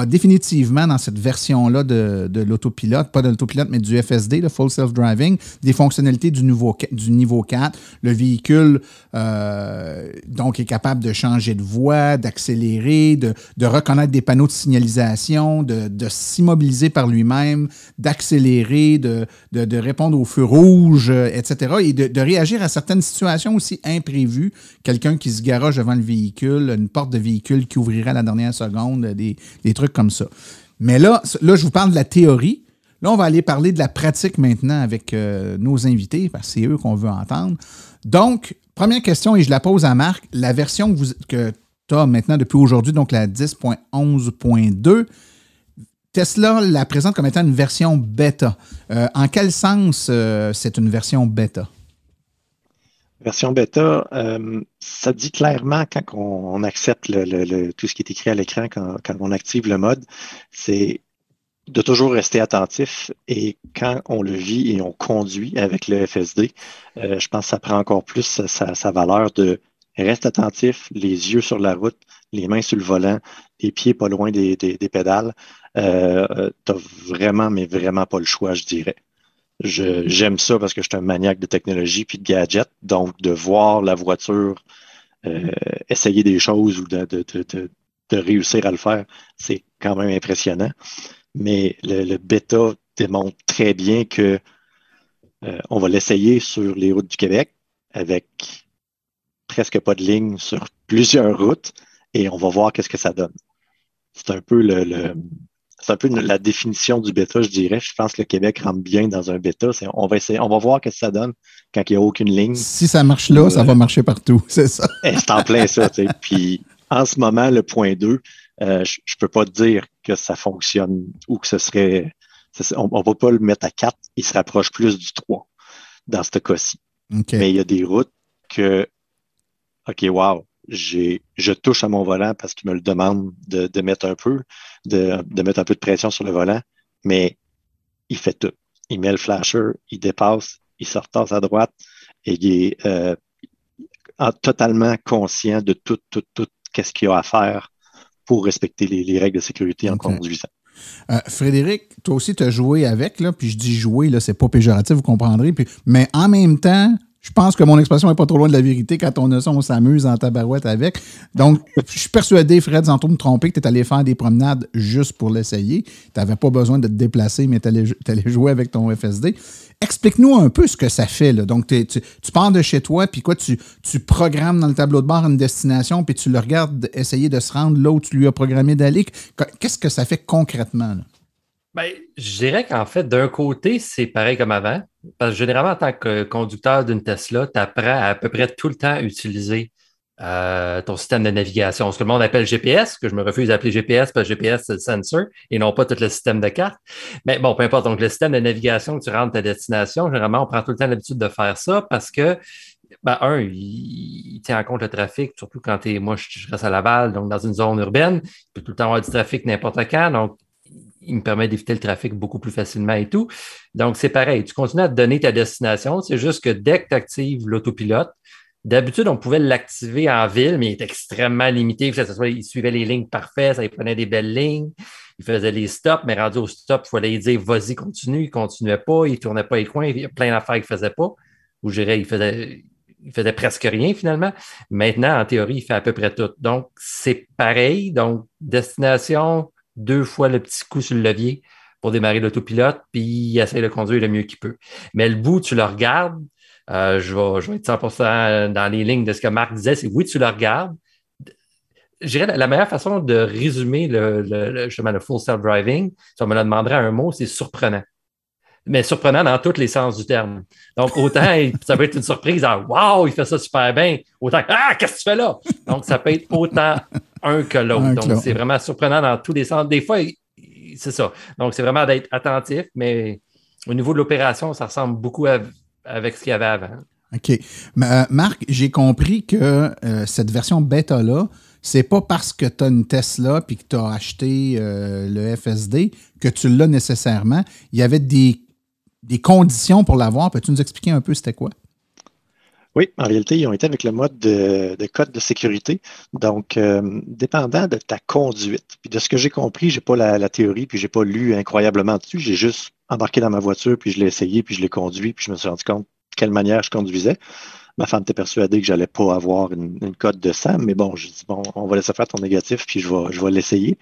définitivement, dans cette version-là de l'autopilote, pas de l'autopilote, mais du FSD, le Full Self-Driving, des fonctionnalités du niveau 4. Le véhicule, donc, est capable de changer de voie, d'accélérer, de reconnaître des panneaux de signalisation, de s'immobiliser par lui-même, d'accélérer, de de répondre aux feux rouges, etc. Et de réagir à certaines situations aussi imprévues. Quelqu'un qui se garage devant le véhicule, une porte de véhicule qui ouvrirait à la dernière seconde, des trucs comme ça. Mais là, je vous parle de la théorie. Là, on va aller parler de la pratique maintenant avec nos invités, parce que c'est eux qu'on veut entendre. Donc, première question, et je la pose à Marc. La version que tu as maintenant depuis aujourd'hui, donc la 10.11.2, Tesla la présente comme étant une version bêta. En quel sens c'est une version bêta? Version bêta, ça dit clairement quand on accepte tout ce qui est écrit à l'écran, quand on active le mode, c'est de toujours rester attentif et quand on le vit et on conduit avec le FSD, je pense que ça prend encore plus sa valeur de reste attentif, les yeux sur la route, les mains sur le volant, les pieds pas loin des pédales. T'as vraiment, mais vraiment pas le choix, je dirais. J'aime ça parce que je suis un maniaque de technologie puis de gadgets, donc de voir la voiture essayer des choses ou de réussir à le faire, c'est quand même impressionnant. Mais le bêta démontre très bien que on va l'essayer sur les routes du Québec avec presque pas de ligne sur plusieurs routes et on va voir qu'est-ce que ça donne. C'est un peu c'est un peu la définition du bêta, je dirais. Je pense que le Québec rentre bien dans un bêta. On va essayer, on va voir qu'est-ce que ça donne quand il n'y a aucune ligne. Si ça marche là, ça va marcher partout, c'est ça. C'est en plein ça, tu sais. Puis en ce moment, le point 2, je peux pas te dire que ça fonctionne ou que ce serait... On va pas le mettre à 4, il se rapproche plus du 3 dans ce cas-ci. Okay. Mais il y a des routes que, OK, wow, je touche à mon volant parce qu'il me le demande de mettre un peu, de mettre un peu de pression sur le volant, mais il fait tout. Il met le flasher, il dépasse, il se retasse à droite et il est totalement conscient de tout qu'est-ce qu'il y a à faire pour respecter les règles de sécurité en conduisant. Frédéric, toi aussi, tu as joué avec, là, puis je dis jouer, là, c'est pas péjoratif, vous comprendrez, mais en même temps, je pense que mon expression n'est pas trop loin de la vérité. Quand on a ça, on s'amuse en tabarouette avec. Donc, je suis persuadé, Fred, sans trop me tromper, que tu es allé faire des promenades juste pour l'essayer. Tu n'avais pas besoin de te déplacer, mais tu allais jouer avec ton FSD. Explique-nous un peu ce que ça fait, là. Donc, tu pars de chez toi, puis quoi, tu programmes dans le tableau de bord une destination, puis tu le regardes essayer de se rendre là où tu lui as programmé d'aller. Qu'est-ce que ça fait concrètement, là? Ben, je dirais qu'en fait, d'un côté, c'est pareil comme avant. Parce que généralement, en tant que conducteur d'une Tesla, tu apprends à peu près tout le temps à utiliser ton système de navigation. Ce que le monde appelle GPS, que je me refuse d'appeler GPS parce que GPS, c'est le sensor et non pas tout le système de carte. Mais bon, peu importe. Donc, le système de navigation que tu rentres à ta destination, généralement, on prend tout le temps l'habitude de faire ça parce que, il tient en compte le trafic, surtout quand moi, je reste à Laval, donc dans une zone urbaine. Il peut tout le temps avoir du trafic n'importe quand. Donc, il me permet d'éviter le trafic beaucoup plus facilement et tout. Donc, c'est pareil. Tu continues à te donner ta destination. C'est juste que dès que tu actives l'autopilote, d'habitude, on pouvait l'activer en ville, mais il est extrêmement limité. Il suivait les lignes parfaites, ça il prenait des belles lignes. Il faisait les stops, mais rendu au stop, il fallait lui dire « vas-y, continue ». Il ne continuait pas, il ne tournait pas les coins. Il y a plein d'affaires qu'il ne faisait pas. Ou je dirais, il faisait presque rien finalement. Maintenant, en théorie, il fait à peu près tout. Donc, c'est pareil. Donc, destination... 2 fois le petit coup sur le levier pour démarrer l'autopilote, puis il essaie de conduire le mieux qu'il peut. Mais le bout, tu le regardes, je vais être 100% dans les lignes de ce que Marc disait, c'est oui, tu le regardes. Je dirais la meilleure façon de résumer justement le full self-driving, si on me le demanderait un mot, c'est surprenant. Mais surprenant dans tous les sens du terme. Donc, autant ça peut être une surprise, wow, il fait ça super bien, autant qu'est-ce que tu fais là? Donc, ça peut être autant un que l'autre. Donc, c'est vraiment surprenant dans tous les sens. Des fois, c'est ça. Donc, c'est vraiment d'être attentif, mais au niveau de l'opération, ça ressemble beaucoup avec ce qu'il y avait avant. OK. Marc, j'ai compris que cette version bêta-là, c'est pas parce que tu as une Tesla puis que tu as acheté le FSD que tu l'as nécessairement. Il y avait des conditions pour l'avoir. Peux-tu nous expliquer un peu c'était quoi? Oui, en réalité, ils ont été avec le mode de code de sécurité. Donc, dépendant de ta conduite, puis de ce que j'ai compris, j'ai pas la théorie, puis j'ai pas lu incroyablement dessus. J'ai juste embarqué dans ma voiture, puis je l'ai essayé, puis je l'ai conduit, puis je me suis rendu compte de quelle manière je conduisais. Ma femme était persuadée que j'allais pas avoir une cote de 100, mais bon, je dis, bon, on va laisser faire ton négatif, puis je vais l'essayer.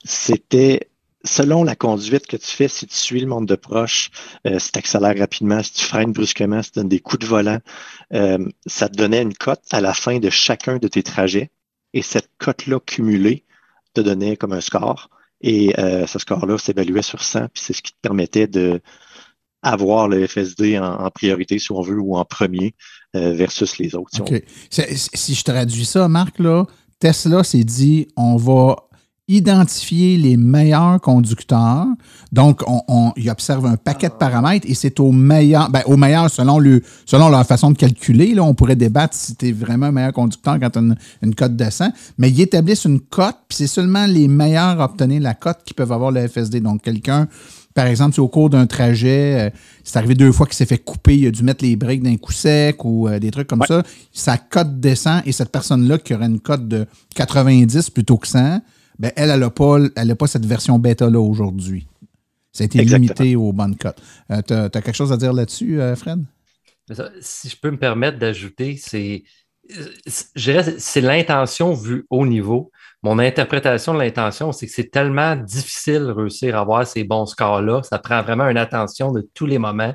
C'était selon la conduite que tu fais, si tu suis le monde de proche, si tu accélères rapidement, si tu freines brusquement, si tu donnes des coups de volant, ça te donnait une cote à la fin de chacun de tes trajets. Et cette cote-là cumulée te donnait comme un score. Et ce score-là s'évaluait sur 100, puis c'est ce qui te permettait de avoir le FSD en priorité, si on veut, ou en premier, versus les autres. OK. Si je traduis ça, Marc, là, Tesla s'est dit, on va identifier les meilleurs conducteurs. Donc, il observe un paquet de paramètres et c'est au meilleur selon leur façon de calculer. Là, on pourrait débattre si tu es vraiment un meilleur conducteur quand tu as une cote de 100, mais ils établissent une cote, puis c'est seulement les meilleurs à obtenir la cote qui peuvent avoir le FSD. Donc, quelqu'un, par exemple, si au cours d'un trajet, c'est arrivé 2 fois qu'il s'est fait couper, il a dû mettre les breaks d'un coup sec ou des trucs comme ça, sa cote descend et cette personne-là qui aurait une cote de 90 plutôt que 100, ben elle n'a pas cette version bêta-là aujourd'hui. Ça a été limité aux bonnes cotes. Tu as quelque chose à dire là-dessus, Fred? Si je peux me permettre d'ajouter, je dirais, c'est l'intention vue haut niveau. Mon interprétation de l'intention, c'est que c'est tellement difficile de réussir à avoir ces bons scores-là. Ça prend vraiment une attention de tous les moments.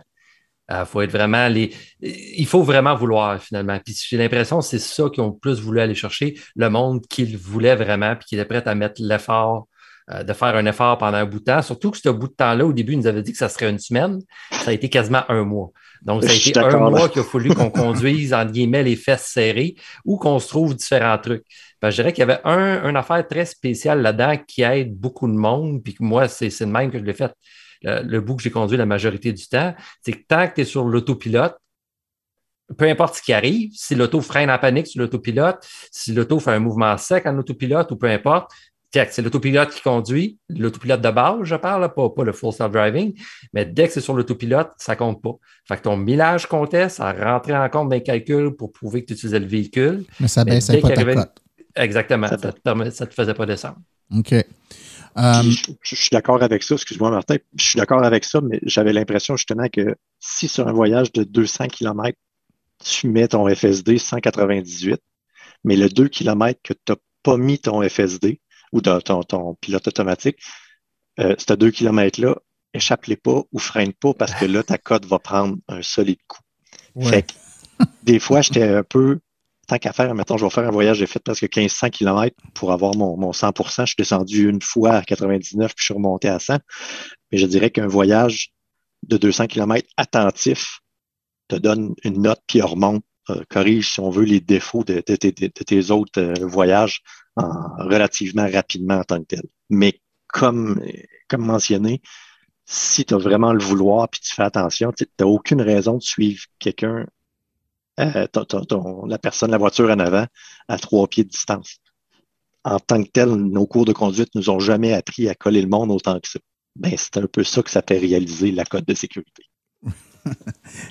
Il faut vraiment vouloir, finalement. Puis j'ai l'impression que c'est ça qu'ils ont plus voulu aller chercher, le monde qu'ils voulaient vraiment, puis qui était prêt à mettre l'effort, de faire un effort pendant un bout de temps. Surtout que ce bout de temps-là, au début, ils nous avaient dit que ça serait une semaine. Ça a été quasiment 1 mois. Donc, ça a été 1 mois qu'il a fallu qu'on conduise, entre guillemets, les fesses serrées ou qu'on se trouve différents trucs. Ben, je dirais qu'il y avait une affaire très spéciale là-dedans qui aide beaucoup de monde, puis que moi, c'est le même que je l'ai fait. Le bout que j'ai conduit la majorité du temps, c'est que tant que tu es sur l'autopilote, peu importe ce qui arrive, si l'auto freine en panique sur l'autopilote, si l'auto fait un mouvement sec en autopilote ou peu importe, c'est l'autopilote qui conduit, l'autopilote de base, je parle, pas le full self-driving, mais dès que c'est sur l'autopilote, ça ne compte pas. Fait que ton millage comptait, ça rentrait en compte dans les calculs pour prouver que tu utilisais le véhicule. Mais ça baissait pas ta cote. Exactement, ça ne te faisait pas descendre. OK. Je suis d'accord avec ça, excuse-moi Martin, je suis d'accord avec ça, mais j'avais l'impression justement que si sur un voyage de 200 km, tu mets ton FSD 198, mais le 2 km que tu n'as pas mis ton FSD ou ton pilote automatique, ce 2 km-là, échappe-les pas ou freine pas parce que là, ta cote va prendre un solide coup. Ouais. Fait que, des fois, j'étais un peu... Tant qu'à faire, mettons, je vais faire un voyage, j'ai fait presque 1500 km pour avoir mon 100%. Je suis descendu une fois à 99 puis je suis remonté à 100. Mais je dirais qu'un voyage de 200 km attentif te donne une note puis remonte, corrige, si on veut, les défauts de tes autres voyages relativement rapidement en tant que tel. Mais comme mentionné, si tu as vraiment le vouloir puis tu fais attention, tu n'as aucune raison de suivre quelqu'un la personne, la voiture en avant, à 3 pieds de distance. En tant que tel, nos cours de conduite nous ont jamais appris à coller le monde autant que ça. Ben, c'est un peu ça que ça fait réaliser la cote de sécurité.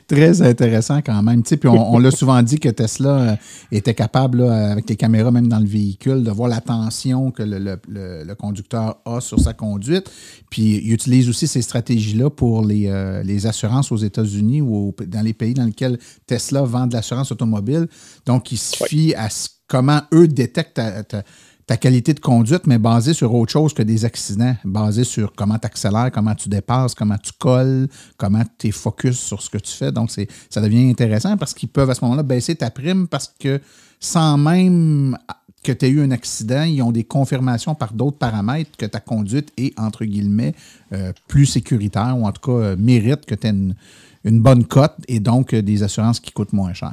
Très intéressant quand même. Tu sais, puis on l'a souvent dit que Tesla était capable, là, avec les caméras même dans le véhicule, de voir l'attention que le conducteur a sur sa conduite. Puis il utilise aussi ces stratégies-là pour les assurances aux États-Unis ou dans les pays dans lesquels Tesla vend de l'assurance automobile. Donc, il se fie à comment eux détectent ta qualité de conduite, mais basée sur autre chose que des accidents, basée sur comment tu accélères, comment tu dépasses, comment tu colles, comment tu es focus sur ce que tu fais. Donc, ça devient intéressant parce qu'ils peuvent à ce moment-là baisser ta prime parce que sans même que tu aies eu un accident, ils ont des confirmations par d'autres paramètres que ta conduite est, entre guillemets, plus sécuritaire ou en tout cas mérite que tu aies une bonne cote et donc des assurances qui coûtent moins cher.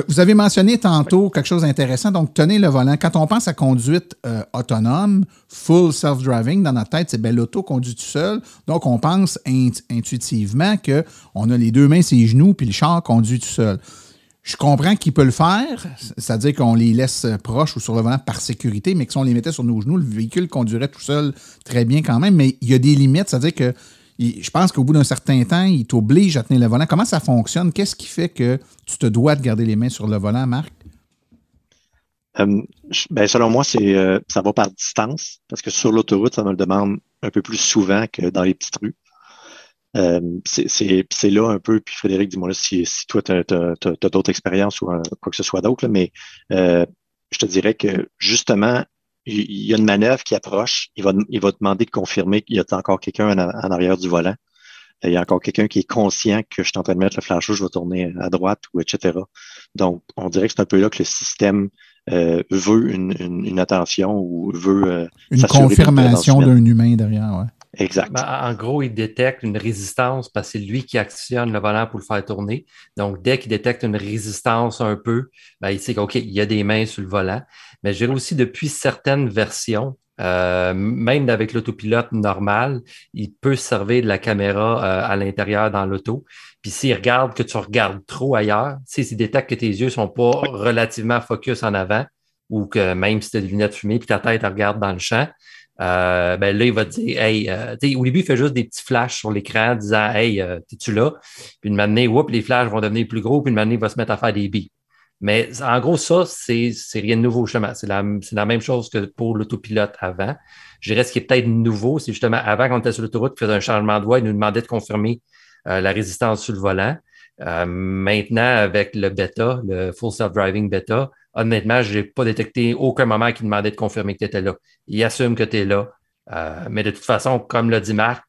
Vous avez mentionné tantôt quelque chose d'intéressant, donc tenez le volant. Quand on pense à conduite autonome, full self-driving, dans notre tête, c'est l'auto conduit tout seul. Donc, on pense intuitivement qu'on a les 2 mains sur les genoux puis le char conduit tout seul. Je comprends qu'il peut le faire, c'est-à-dire qu'on les laisse proches ou sur le volant par sécurité, mais que si on les mettait sur nos genoux, le véhicule conduirait tout seul très bien quand même, mais il y a des limites, c'est-à-dire que je pense qu'au bout d'un certain temps, il t'oblige à tenir le volant. Comment ça fonctionne? Qu'est-ce qui fait que tu te dois de garder les mains sur le volant, Marc? Selon moi, ça va par distance, parce que sur l'autoroute, ça me le demande un peu plus souvent que dans les petites rues. C'est là un peu, puis Frédéric, dis-moi là si toi, tu as d'autres expériences ou quoi que ce soit d'autre, mais je te dirais que justement, il y a une manœuvre qui approche, il va demander de confirmer qu'il y a encore quelqu'un en arrière du volant. Il y a encore quelqu'un qui est conscient que je suis en train de mettre le flash rouge, je vais tourner à droite, ou etc. Donc, on dirait que c'est un peu là que le système veut une attention ou veut une confirmation d'un humain derrière, ouais. Exact. En gros, il détecte une résistance parce que c'est lui qui actionne le volant pour le faire tourner. Donc, dès qu'il détecte une résistance un peu, il sait qu'il y a des mains sur le volant. Mais je dirais aussi, depuis certaines versions, même avec l'autopilote normal, il peut servir de la caméra à l'intérieur dans l'auto. Puis s'il regarde que tu regardes trop ailleurs, s'il détecte que tes yeux sont pas relativement focus en avant, ou que même si tu as des lunettes fumées puis ta tête regarde dans le champ, là, il va te dire, hey, au début, il fait juste des petits flashs sur l'écran disant, hey, t'es-tu là? Puis une matinée, les flashs vont devenir plus gros, puis une matinée, il va se mettre à faire des bips. Mais en gros, ça, c'est rien de nouveau, justement. C'est la même chose que pour l'autopilote avant. Je dirais ce qui est peut-être nouveau, c'est justement avant qu'on était sur l'autoroute, il faisait un changement de voie, il nous demandait de confirmer la résistance sur le volant. Maintenant, avec le bêta, le Full Self-Driving bêta, honnêtement, je n'ai pas détecté aucun moment qui demandait de confirmer que tu étais là. Il assume que tu es là. Mais de toute façon, comme l'a dit Marc,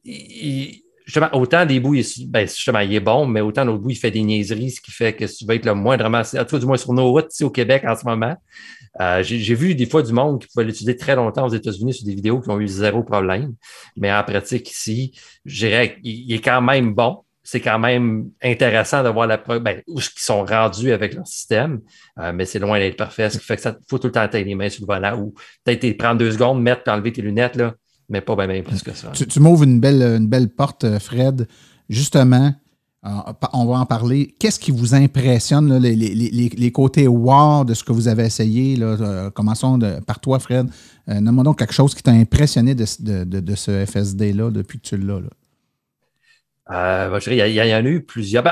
justement, autant des bouts, justement, il est bon, mais autant d'autres bouts, il fait des niaiseries, ce qui fait que tu vas être le moindrement, en tout cas, du moins sur nos routes ici au Québec en ce moment. J'ai vu des fois du monde qui pouvait l'utiliser très longtemps aux États-Unis sur des vidéos qui ont eu zéro problème. Mais en pratique ici, je dirais qu'il est quand même bon. C'est quand même intéressant de voir où ils sont rendus avec leur système, mais c'est loin d'être parfait. Ce qui fait que ça faut tout le temps tenir les mains sur le volant ou peut-être prendre 2 secondes, mettre et enlever tes lunettes, là, mais pas bien plus que ça. Tu m'ouvres une belle porte, Fred. Justement, on va en parler. Qu'est-ce qui vous impressionne, là, les côtés wow de ce que vous avez essayé? Là, commençons par toi, Fred. Nomme-moi donc quelque chose qui t'a impressionné de ce FSD-là depuis que tu l'as. Là. Je dirais, il y en a eu plusieurs.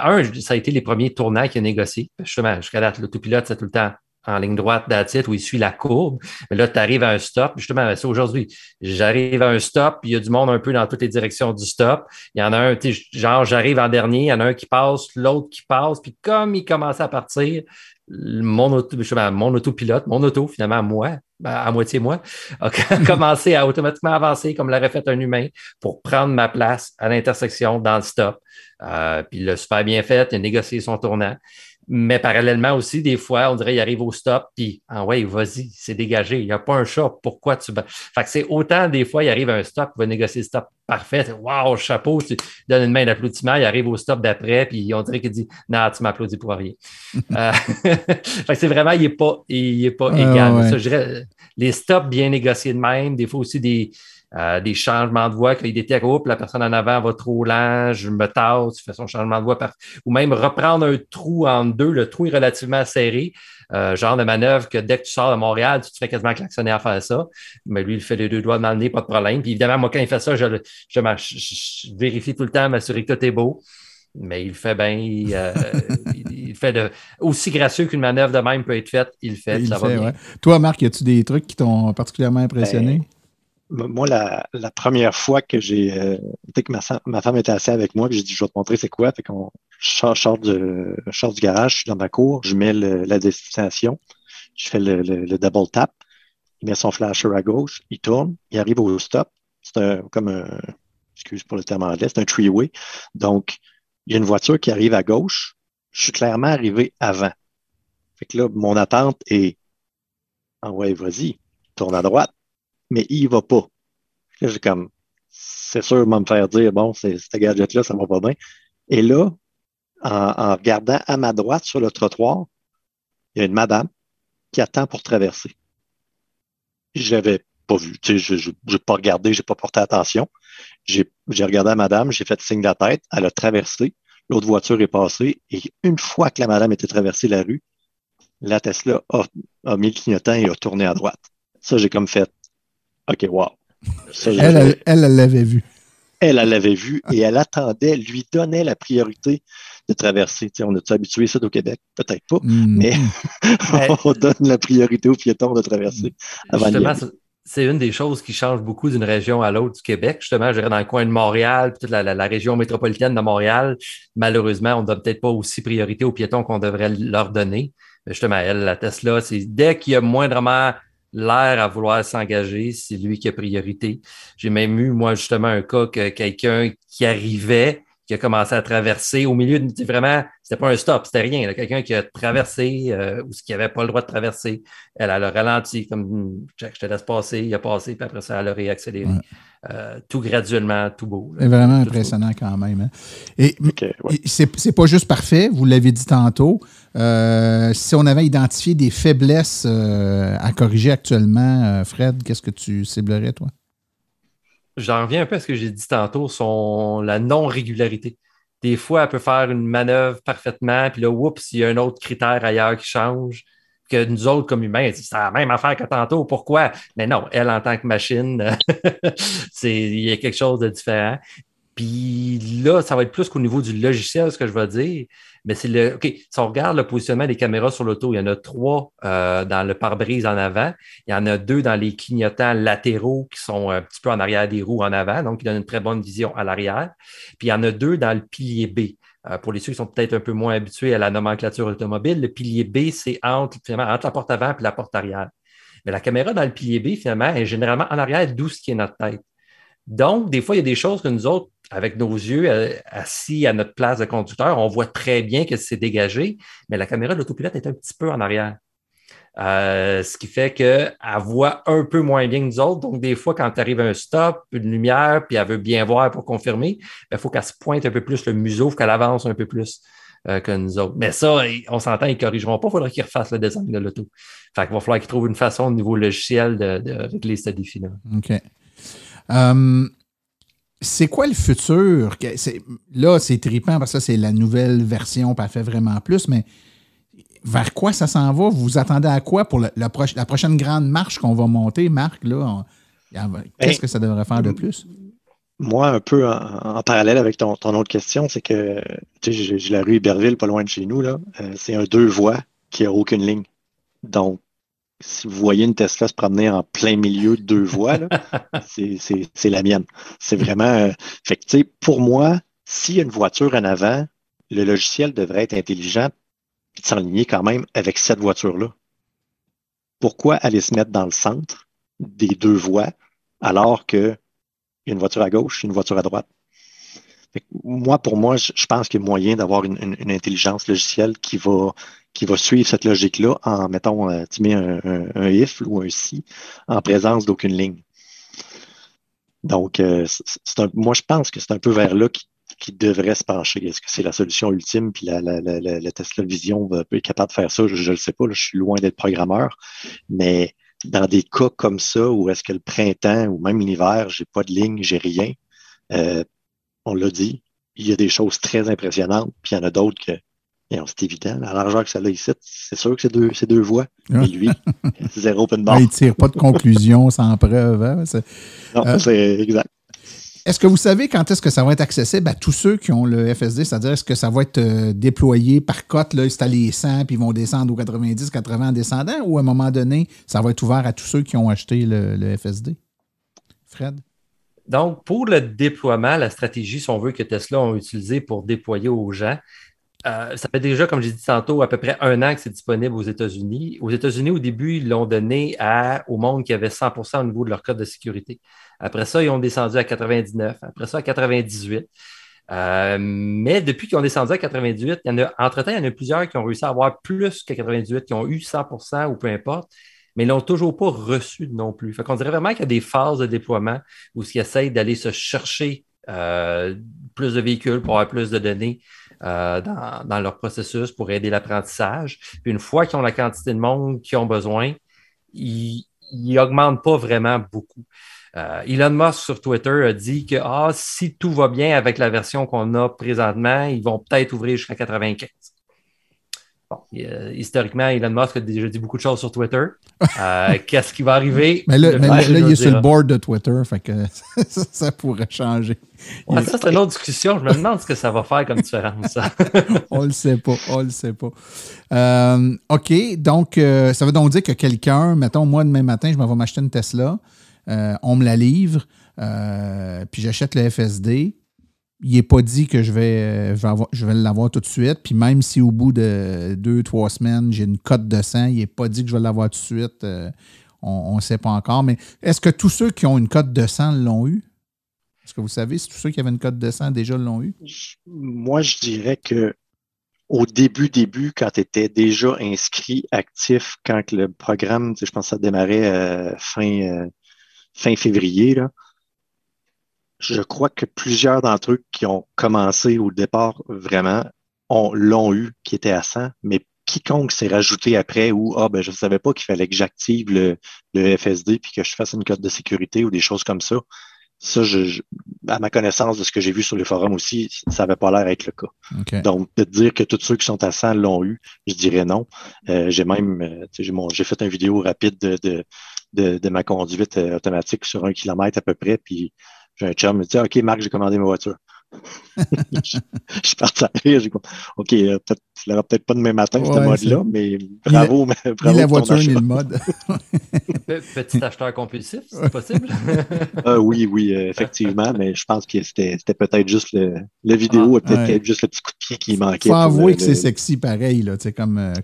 Ça a été les premiers tournants qu'il a négociés. Justement, jusqu'à date, l'autopilote, c'est tout le temps en ligne droite d'attitude où il suit la courbe. Mais là, tu arrives à un stop. Justement, c'est aujourd'hui. J'arrive à un stop, puis il y a du monde un peu dans toutes les directions du stop. Il y en a un, genre, j'arrive en dernier, il y en a un qui passe, l'autre qui passe, puis comme il commence à partir, mon autopilote, mon auto, finalement, moi, à moitié moi, a commencé à automatiquement avancer comme l'aurait fait un humain pour prendre ma place à l'intersection dans le stop. Puis il l'a super bien fait, il a négocié son tournant. Mais parallèlement aussi, des fois, on dirait qu'il arrive au stop, puis ouais, vas-y, c'est dégagé. Il n'y a pas un chat, pourquoi tu... Fait que c'est autant des fois, il arrive à un stop, il va négocier le stop parfait. Wow, chapeau, tu donnes une main d'applaudissement, il arrive au stop d'après, puis on dirait qu'il dit non, tu m'applaudis pour rien. Fait que c'est vraiment, il n'est pas égal. Ouais. Ça, je dirais, les stops bien négociés de même, des fois aussi des changements de voie, qu'il détecte, la personne en avant va trop lent, je me tasse, tu fais son changement de voie, ou même reprendre un trou en deux, le trou est relativement serré, genre de manœuvre que dès que tu sors de Montréal, tu te fais quasiment klaxonner à faire ça, mais lui, il fait les 2 doigts dans le nez, pas de problème. Puis évidemment, moi, quand il fait ça, je vérifie tout le temps, m'assurer que tout est beau. Mais il fait bien, il fait aussi gracieux qu'une manœuvre de même peut être faite, il le fait, ça va bien. Ouais. Toi, Marc, y a-tu des trucs qui t'ont particulièrement impressionné? Moi, la première fois que que ma femme était assise avec moi, puis j'ai dit, je vais te montrer c'est quoi. Fait qu'on sort du garage, je suis dans ma cour, je mets la destination, je fais le double tap, il met son flasher à gauche, il tourne, il arrive au stop. C'est excuse pour le terme anglais, c'est un three-way. Donc, il y a une voiture qui arrive à gauche, je suis clairement arrivé avant. Fait que là, mon attente est, ouais, vas-y, tourne à droite. Mais il y va pas. Là, j'ai comme, c'est sûr, il va me faire dire, bon, ce gadget-là, ça va pas bien. Et là, en regardant à ma droite sur le trottoir, il y a une madame qui attend pour traverser. Je l'avais pas vu. Tu sais, je n'ai pas regardé, j'ai pas porté attention. J'ai regardé à madame, j'ai fait signe de la tête, elle a traversé, l'autre voiture est passée, et une fois que la madame était traversée la rue, la Tesla a mis le clignotant et a tourné à droite. Ça, j'ai comme fait, OK, wow. Ça, elle l'avait vu. Elle l'avait vu et elle attendait, lui donnait la priorité de traverser. Tu sais, on est habitué ça au Québec? Peut-être pas, mais on donne la priorité aux piétons de traverser. Justement, c'est une des choses qui change beaucoup d'une région à l'autre du Québec. Justement, je dirais dans le coin de Montréal, puis toute la région métropolitaine de Montréal, malheureusement, on ne donne peut-être pas aussi priorité aux piétons qu'on devrait leur donner. Mais justement, elle, la Tesla, c'est dès qu'il y a moindrement l'air à vouloir s'engager, c'est lui qui a priorité. J'ai même eu, moi, justement, un cas que quelqu'un qui arrivait, qui a commencé à traverser au milieu de vraiment, c'était pas un stop, c'était rien. Là, quelqu'un qui a traversé ou qui n'avait pas le droit de traverser. Elle a ralenti, comme Jack, je te laisse passer, il a passé, puis après ça, elle a réaccéléré. Ouais. Tout graduellement, tout beau. C'est vraiment impressionnant quand même. Hein? Et c'est pas juste parfait, vous l'avez dit tantôt. Si on avait identifié des faiblesses à corriger actuellement, Fred, qu'est-ce que tu ciblerais, toi? J'en reviens un peu à ce que j'ai dit tantôt, la non-régularité. Des fois, elle peut faire une manœuvre parfaitement, puis là, oups, il y a un autre critère ailleurs qui change, que nous autres, comme humains, c'est la même affaire que tantôt. Pourquoi? Mais non, elle, en tant que machine, il y a quelque chose de différent. Puis là, ça va être plus qu'au niveau du logiciel, ce que je vais dire. Mais c'est OK, si on regarde le positionnement des caméras sur l'auto, il y en a 3 dans le pare-brise en avant. Il y en a 2 dans les clignotants latéraux qui sont un petit peu en arrière des roues en avant. Donc, il donne une très bonne vision à l'arrière. Puis, il y en a 2 dans le pilier B. Pour les ceux qui sont peut-être un peu moins habitués à la nomenclature automobile, le pilier B, c'est entre la porte avant et la porte arrière. Mais la caméra dans le pilier B, finalement, est généralement en arrière d'où ce qui est notre tête. Donc, des fois, il y a des choses que nous autres, avec nos yeux assis à notre place de conducteur, on voit très bien que c'est dégagé, mais la caméra de l'autopilote est un petit peu en arrière. Ce qui fait qu'elle voit un peu moins bien que nous autres. Donc, des fois, quand tu arrives à un stop, une lumière, puis elle veut bien voir pour confirmer, il faut qu'elle se pointe un peu plus le museau, il faut qu'elle avance un peu plus que nous autres. Mais ça, on s'entend, ils ne corrigeront pas. Il faudra qu'ils refassent le design de l'auto. Fait qu'il va falloir qu'ils trouvent une façon au niveau logiciel de régler ce défi-là. OK. C'est quoi le futur? Là, c'est trippant parce que ça, c'est la nouvelle version, puis elle fait vraiment plus, mais vers quoi ça s'en va? Vous vous attendez à quoi pour la prochaine grande marche qu'on va monter, Marc? Là, qu'est-ce que ça devrait faire de plus? Moi, un peu en parallèle avec ton autre question, c'est que j'ai la rue Iberville, pas loin de chez nous, là. C'est un 2 voies qui n'a aucune ligne. Donc, si vous voyez une Tesla se promener en plein milieu de 2 voies, là, c'est la mienne. C'est vraiment... fait que, tu sais, pour moi, s'il y a une voiture en avant, le logiciel devrait être intelligent et de s'enligner quand même avec cette voiture-là. Pourquoi aller se mettre dans le centre des 2 voies alors qu'il y a une voiture à gauche et une voiture à droite? Fait que pour moi, je pense qu'il y a moyen d'avoir une intelligence logicielle qui va suivre cette logique-là en, mettons, tu mets un if ou un si en présence d'aucune ligne. Donc, moi, je pense que c'est un peu vers là qui devrait se pencher. Est-ce que c'est la solution ultime? Puis la Tesla Vision va être capable de faire ça? Je ne le sais pas. Là, je suis loin d'être programmeur. Mais dans des cas comme ça, où est-ce que le printemps ou même l'hiver, j'ai pas de ligne, j'ai rien, on l'a dit, il y a des choses très impressionnantes. Puis il y en a d'autres que c'est évident. La largeur que ça a ici, c'est sûr que c'est 2 voies. Mais lui, c'est 0 open bar. Il ne tire pas de conclusion sans preuve. Hein? Non, c'est exact. Est-ce que vous savez quand est-ce que ça va être accessible à tous ceux qui ont le FSD? C'est-à-dire, est-ce que ça va être déployé par cote, là, installé 100, puis ils vont descendre aux 90, 80 en descendant, ou à un moment donné, ça va être ouvert à tous ceux qui ont acheté le FSD? Fred? Donc, pour le déploiement, la stratégie, si on veut, que Tesla ont utilisée pour déployer aux gens, ça fait déjà, comme j'ai dit tantôt, à peu près 1 an que c'est disponible aux États-Unis. Aux États-Unis, au début, ils l'ont donné au monde qui avait 100% au niveau de leur code de sécurité. Après ça, ils ont descendu à 99. Après ça, à 98. Mais depuis qu'ils ont descendu à 98, entre-temps, il y en a plusieurs qui ont réussi à avoir plus que 98, qui ont eu 100% ou peu importe, mais ils ne l'ont toujours pas reçu non plus. Fait qu'on dirait vraiment qu'il y a des phases de déploiement où ils essayent d'aller se chercher plus de véhicules pour avoir plus de données dans leur processus pour aider l'apprentissage. Puis une fois qu'ils ont la quantité de monde qu'ils ont besoin, ils n'augmentent pas vraiment beaucoup. Elon Musk sur Twitter a dit que si tout va bien avec la version qu'on a présentement, ils vont peut-être ouvrir jusqu'à 95. Bon, historiquement, Elon Musk a déjà dit beaucoup de choses sur Twitter. Qu'est-ce qui va arriver? Mais là il est sur le board de Twitter, fait que ça pourrait changer. Ouais, ça, c'est une autre discussion. Je me demande ce que ça va faire comme différence. Ça. On le sait pas. OK, donc, ça veut donc dire que quelqu'un, mettons, moi, demain matin, je m'en vais m'acheter une Tesla, on me la livre, puis j'achète le FSD. Il n'est pas dit que je vais l'avoir tout de suite. Puis même si au bout de 2-3 semaines, j'ai une cote de 100, il n'est pas dit que je vais l'avoir tout de suite. on ne sait pas encore. Mais est-ce que tous ceux qui ont une cote de 100 l'ont eu? Est-ce que vous savez si tous ceux qui avaient une cote de 100 déjà l'ont eu? Moi, je dirais que au début, quand tu étais déjà inscrit, actif, quand le programme, je pense que ça démarrait fin février, là, je crois que plusieurs d'entre eux qui ont commencé au départ vraiment l'ont eu, qui était à 100, mais quiconque s'est rajouté après ou ben je ne savais pas qu'il fallait que j'active le FSD puis que je fasse une cote de sécurité ou des choses comme ça. Ça, à ma connaissance de ce que j'ai vu sur les forums aussi, ça n'avait pas l'air être le cas. Okay. Donc, de dire que tous ceux qui sont à 100 l'ont eu, je dirais non. J'ai même, j'ai fait une vidéo rapide de ma conduite automatique sur 1 kilomètre à peu près, puis j'ai un chum qui me dit « OK, Marc, j'ai commandé ma voiture. » Je suis parti à rire. J'ai dit « OK, tu l'auras peut-être pas demain matin, ce mode-là, mais bravo. Ni la voiture, ni le mode. » Petit acheteur compulsif, c'est possible? Oui, effectivement, mais je pense que c'était peut-être juste la vidéo, peut-être juste le petit coup de pied qui manquait. Il faut avouer que c'est sexy pareil, là,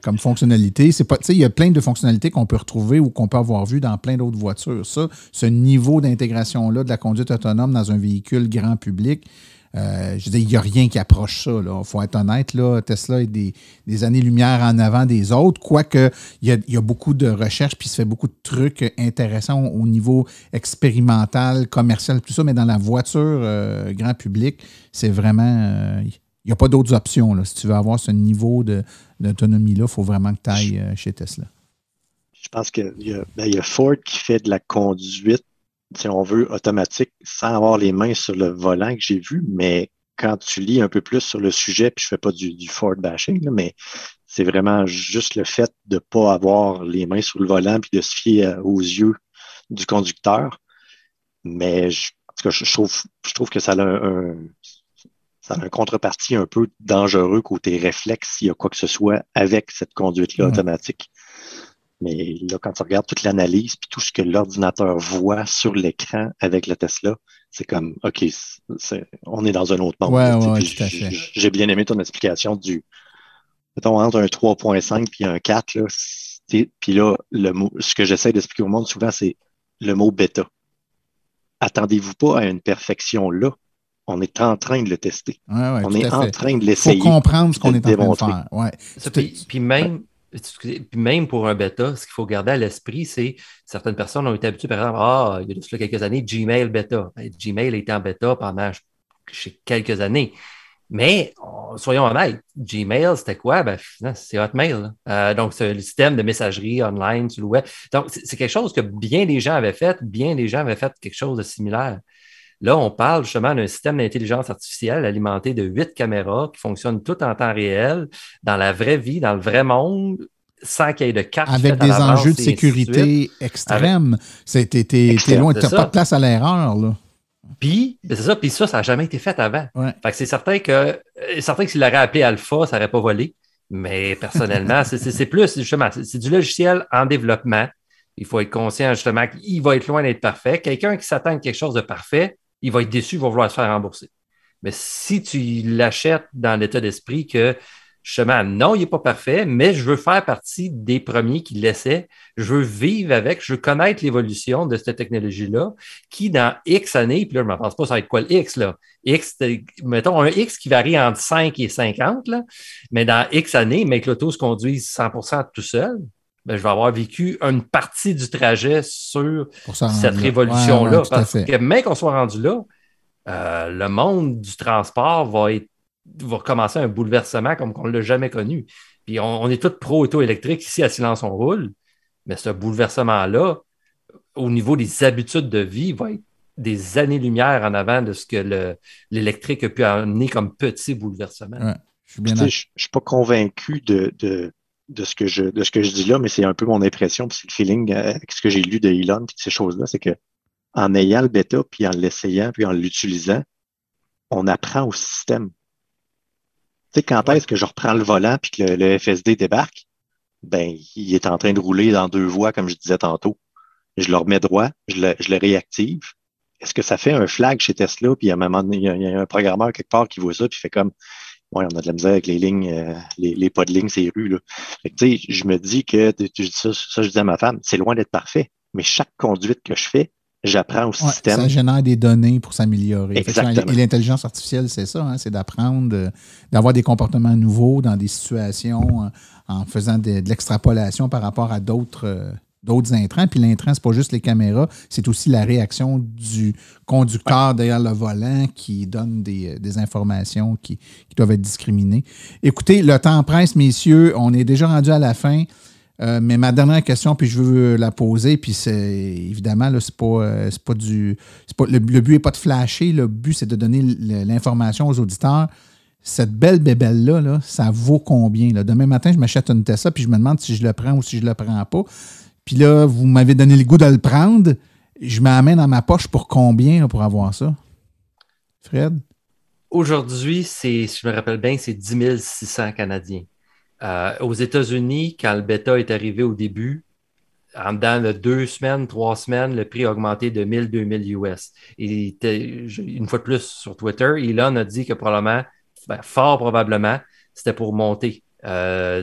comme fonctionnalité. Il y a plein de fonctionnalités qu'on peut retrouver ou qu'on peut avoir vues dans plein d'autres voitures. Ça, ce niveau d'intégration-là de la conduite autonome dans un véhicule grand public, je veux dire, il n'y a rien qui approche ça. Il faut être honnête, là, Tesla est des années-lumière en avant des autres, quoique il y a beaucoup de recherches puis il se fait beaucoup de trucs intéressants au niveau expérimental, commercial, tout ça, mais dans la voiture grand public, c'est vraiment... il n'y a pas d'autres options. Là. Si tu veux avoir ce niveau d'autonomie-là, il faut vraiment que tu ailles chez Tesla. Je pense qu'il y a Ford qui fait de la conduite, si on veut, automatique, sans avoir les mains sur le volant que j'ai vu, mais quand tu lis un peu plus sur le sujet, puis je fais pas du Ford bashing, là, mais c'est vraiment juste le fait de pas avoir les mains sur le volant puis de se fier aux yeux du conducteur. Mais je trouve que ça a un contrepartie un peu dangereux côté réflexe s'il y a quoi que ce soit avec cette conduite-là automatique. Mais là, quand tu regardes toute l'analyse puis tout ce que l'ordinateur voit sur l'écran avec le Tesla, c'est comme, OK, on est dans un autre monde. Ouais, tout à fait. J'ai bien aimé ton explication mettons, entre un 3.5 puis un 4, là, puis là, ce que j'essaie d'expliquer au monde souvent, c'est le mot bêta. Attendez-vous pas à une perfection là. On est en train de le tester. On est en train de l'essayer. Il faut comprendre ce qu'on est en train de faire. Ouais. Puis même pour un bêta, ce qu'il faut garder à l'esprit, c'est certaines personnes ont été habituées, par exemple, il y a quelques années, Gmail bêta. Gmail était en bêta pendant quelques années. Mais soyons honnêtes, Gmail, c'était quoi? C'est Hotmail. Donc, c'est le système de messagerie online sur le web. Donc, c'est quelque chose que bien des gens avaient fait. Bien des gens avaient fait quelque chose de similaire. Là, on parle justement d'un système d'intelligence artificielle alimenté de 8 caméras qui fonctionnent tout en temps réel, dans la vraie vie, dans le vrai monde, sans qu'il y ait de carte. Avec des enjeux de sécurité extrêmes. T'es loin, t'as pas de place à l'erreur, là. Puis, c'est ça, ça n'a jamais été fait avant. Ouais. Fait que c'est certain que s'il l'aurait appelé Alpha, ça n'aurait pas volé. Mais personnellement, c'est plus, justement, c'est du logiciel en développement. Il faut être conscient, justement, qu'il va être loin d'être parfait. Quelqu'un qui s'attend à quelque chose de parfait, il va être déçu, il va vouloir se faire rembourser. Mais si tu l'achètes dans l'état d'esprit que, justement, non, il n'est pas parfait, mais je veux faire partie des premiers qui l'essaient, je veux vivre avec, je veux connaître l'évolution de cette technologie-là, qui dans X années, puis là, je ne me pense pas ça va être quoi le X, là. X, mettons un X qui varie entre 5 et 50, là, mais dans X années, mais que l'auto se conduise 100% tout seul, je vais avoir vécu une partie du trajet sur cette révolution-là. Parce que même qu'on soit rendu là, le monde du transport va commencer un bouleversement comme on ne l'a jamais connu. Puis on est tous pro-auto électrique ici à Silence on roule, mais ce bouleversement-là, au niveau des habitudes de vie, va être des années-lumière en avant de ce que l'électrique a pu amener comme petit bouleversement. Ouais, je ne suis pas convaincu de ce que je dis là, mais c'est un peu mon impression, puis c'est le feeling avec ce que j'ai lu de Elon, puis ces choses-là, c'est que en ayant le bêta, puis en l'essayant, puis en l'utilisant, on apprend au système. Tu sais, quand est-ce que je reprends le volant puis que le FSD débarque? Il est en train de rouler dans 2 voies, comme je disais tantôt. Je le remets droit, je le réactive. Est-ce que ça fait un flag chez Tesla, puis à un moment donné, il y a un programmeur quelque part qui voit ça, puis fait comme ouais, on a de la misère avec les lignes, les pas de lignes, ces rues, là. Fait que, tu sais, je me dis que, je dis ça, je dis à ma femme, c'est loin d'être parfait. mais chaque conduite que je fais, j'apprends au système. Ça génère des données pour s'améliorer. Exactement. Et l'intelligence artificielle, c'est ça, hein, c'est d'apprendre, d'avoir des comportements nouveaux dans des situations en faisant de l'extrapolation par rapport à d'autres intrants. Puis l'intrant, c'est pas juste les caméras, c'est aussi la réaction du conducteur derrière le volant qui donne des informations qui doivent être discriminées. Écoutez, le temps presse, messieurs. On est déjà rendu à la fin. Mais ma dernière question, puis je veux la poser, puis c'est évidemment, là, le but n'est pas de flasher, le but, c'est de donner l'information aux auditeurs. Cette belle bébelle-là, là, ça vaut combien? Là? Demain matin, je m'achète une Tesla, puis je me demande si je le prends ou si je le prends pas. Puis là, vous m'avez donné le goût de le prendre. Je m'amène dans ma poche pour combien là, pour avoir ça? Fred? Aujourd'hui, si je me rappelle bien, c'est 10 600 Canadiens. Aux États-Unis, quand le bêta est arrivé au début, en dedans de 2 semaines, 3 semaines, le prix a augmenté de 1000, 2000 US. Et une fois de plus sur Twitter, Elon a dit que fort probablement, c'était pour monter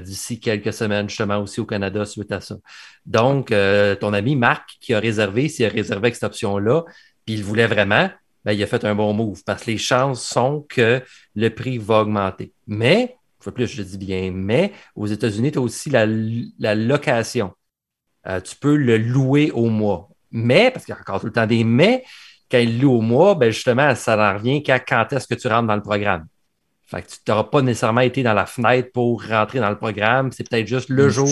d'ici quelques semaines, justement, aussi au Canada, suite à ça. Donc, ton ami Marc, qui a réservé, s'il a réservé avec cette option-là, puis il voulait vraiment, il a fait un bon move parce que les chances sont que le prix va augmenter. Mais, une fois de plus, je dis bien, mais aux États-Unis, tu as aussi la location. Tu peux le louer au mois. Mais, parce qu'il y a encore tout le temps des mais, quand il loue au mois, justement, ça n'en revient qu'à quand est-ce que tu rentres dans le programme. Fait que tu n'auras pas nécessairement été dans la fenêtre pour rentrer dans le programme. C'est peut-être juste le jour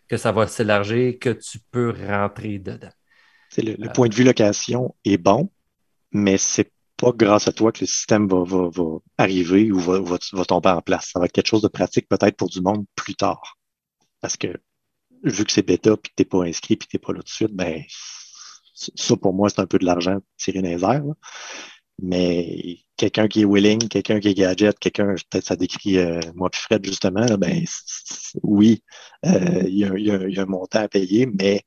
que ça va s'élargir que tu peux rentrer dedans. Le point de vue location est bon, mais c'est pas grâce à toi que le système va arriver ou va tomber en place. Ça va être quelque chose de pratique peut-être pour du monde plus tard. Parce que vu que c'est bêta puis que t'es pas inscrit puis que t'es pas là tout de suite, ça pour moi, c'est un peu de l'argent tiré dans les airs. Là. Mais quelqu'un qui est willing, quelqu'un qui est gadget, peut-être ça décrit moi puis Fred justement, là, oui, il y a un montant à payer, mais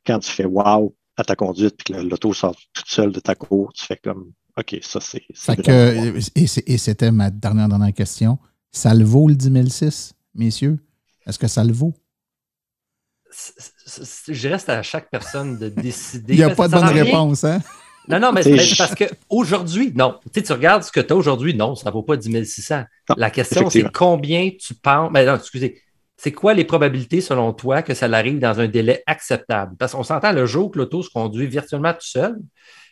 quand tu fais wow à ta conduite puis que l'auto sort toute seule de ta cour, tu fais comme OK, ça c'est et c'était ma dernière question. Ça le vaut le 10 006, messieurs? Est-ce que ça le vaut? Je reste à chaque personne de décider. Il n'y a pas de bonne réponse, hein? Non, mais c'est parce qu'aujourd'hui, non. Tu regardes ce que tu as aujourd'hui, non, ça ne vaut pas 10 600. Non, la question, c'est combien tu penses. Mais non, excusez. C'est quoi les probabilités, selon toi, que ça arrive dans un délai acceptable? Parce qu'on s'entend le jour que l'auto se conduit virtuellement tout seul,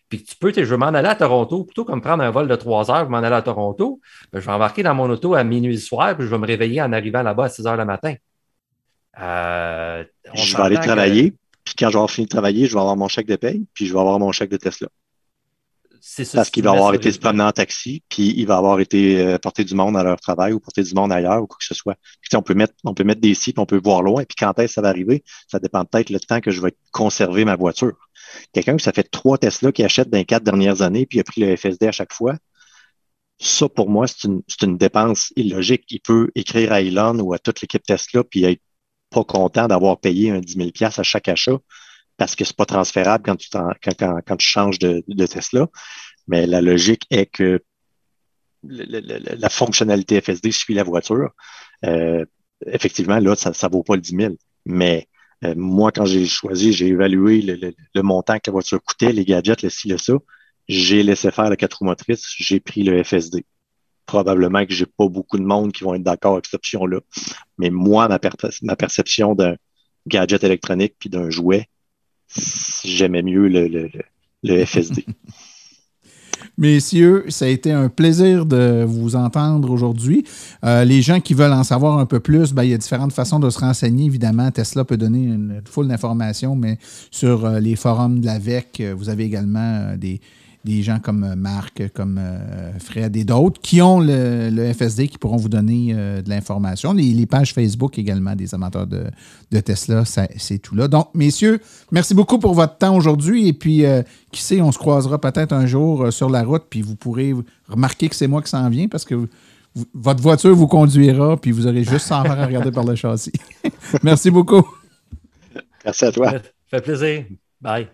puis que je veux m'en aller à Toronto, plutôt que de me prendre un vol de 3 heures, je m'en aller à Toronto, je vais embarquer dans mon auto à minuit le soir, puis je vais me réveiller en arrivant là-bas à 6 heures le matin. Je vais aller travailler, puis quand je vais avoir fini de travailler, je vais avoir mon chèque de paye, puis je vais avoir mon chèque de Tesla. C'est ça, parce qu'il va avoir été se promener en taxi, puis il va avoir été porter du monde à leur travail ou porter du monde ailleurs ou quoi que ce soit. Puis, on peut mettre des si, puis on peut voir loin, puis quand est-ce que ça va arriver, ça dépend peut-être le temps que je vais conserver ma voiture. Quelqu'un qui ça fait 3 Tesla qui achète dans les 4 dernières années, puis il a pris le FSD à chaque fois, ça, pour moi, c'est une dépense illogique. Il peut écrire à Elon ou à toute l'équipe Tesla, puis être pas content d'avoir payé un 10 000 $ à chaque achat, parce que c'est pas transférable quand tu changes de Tesla. Mais la logique est que la fonctionnalité FSD suit la voiture. Effectivement, là, ça vaut pas le 10 000. Mais moi, quand j'ai évalué le montant que la voiture coûtait, les gadgets, le ci, le ça, j'ai laissé faire la 4 roues motrices, j'ai pris le FSD. Probablement que j'ai pas beaucoup de monde qui vont être d'accord avec cette option-là. Mais moi, ma perception d'un gadget électronique puis d'un jouet, j'aimais mieux le FSD. Messieurs, ça a été un plaisir de vous entendre aujourd'hui. Les gens qui veulent en savoir un peu plus, il y a différentes façons de se renseigner. Évidemment, Tesla peut donner une foule d'informations, mais sur les forums de l'AVEC, vous avez également des gens comme Marc, comme Fred et d'autres qui ont le FSD qui pourront vous donner de l'information. Les pages Facebook également des amateurs de Tesla, c'est tout là. Donc, messieurs, merci beaucoup pour votre temps aujourd'hui et puis, qui sait, on se croisera peut-être un jour sur la route puis vous pourrez remarquer que c'est moi qui s'en viens parce que votre voiture vous conduira puis vous aurez juste sans faire à regarder par le châssis. Merci beaucoup. Merci à toi. Ça fait plaisir. Bye.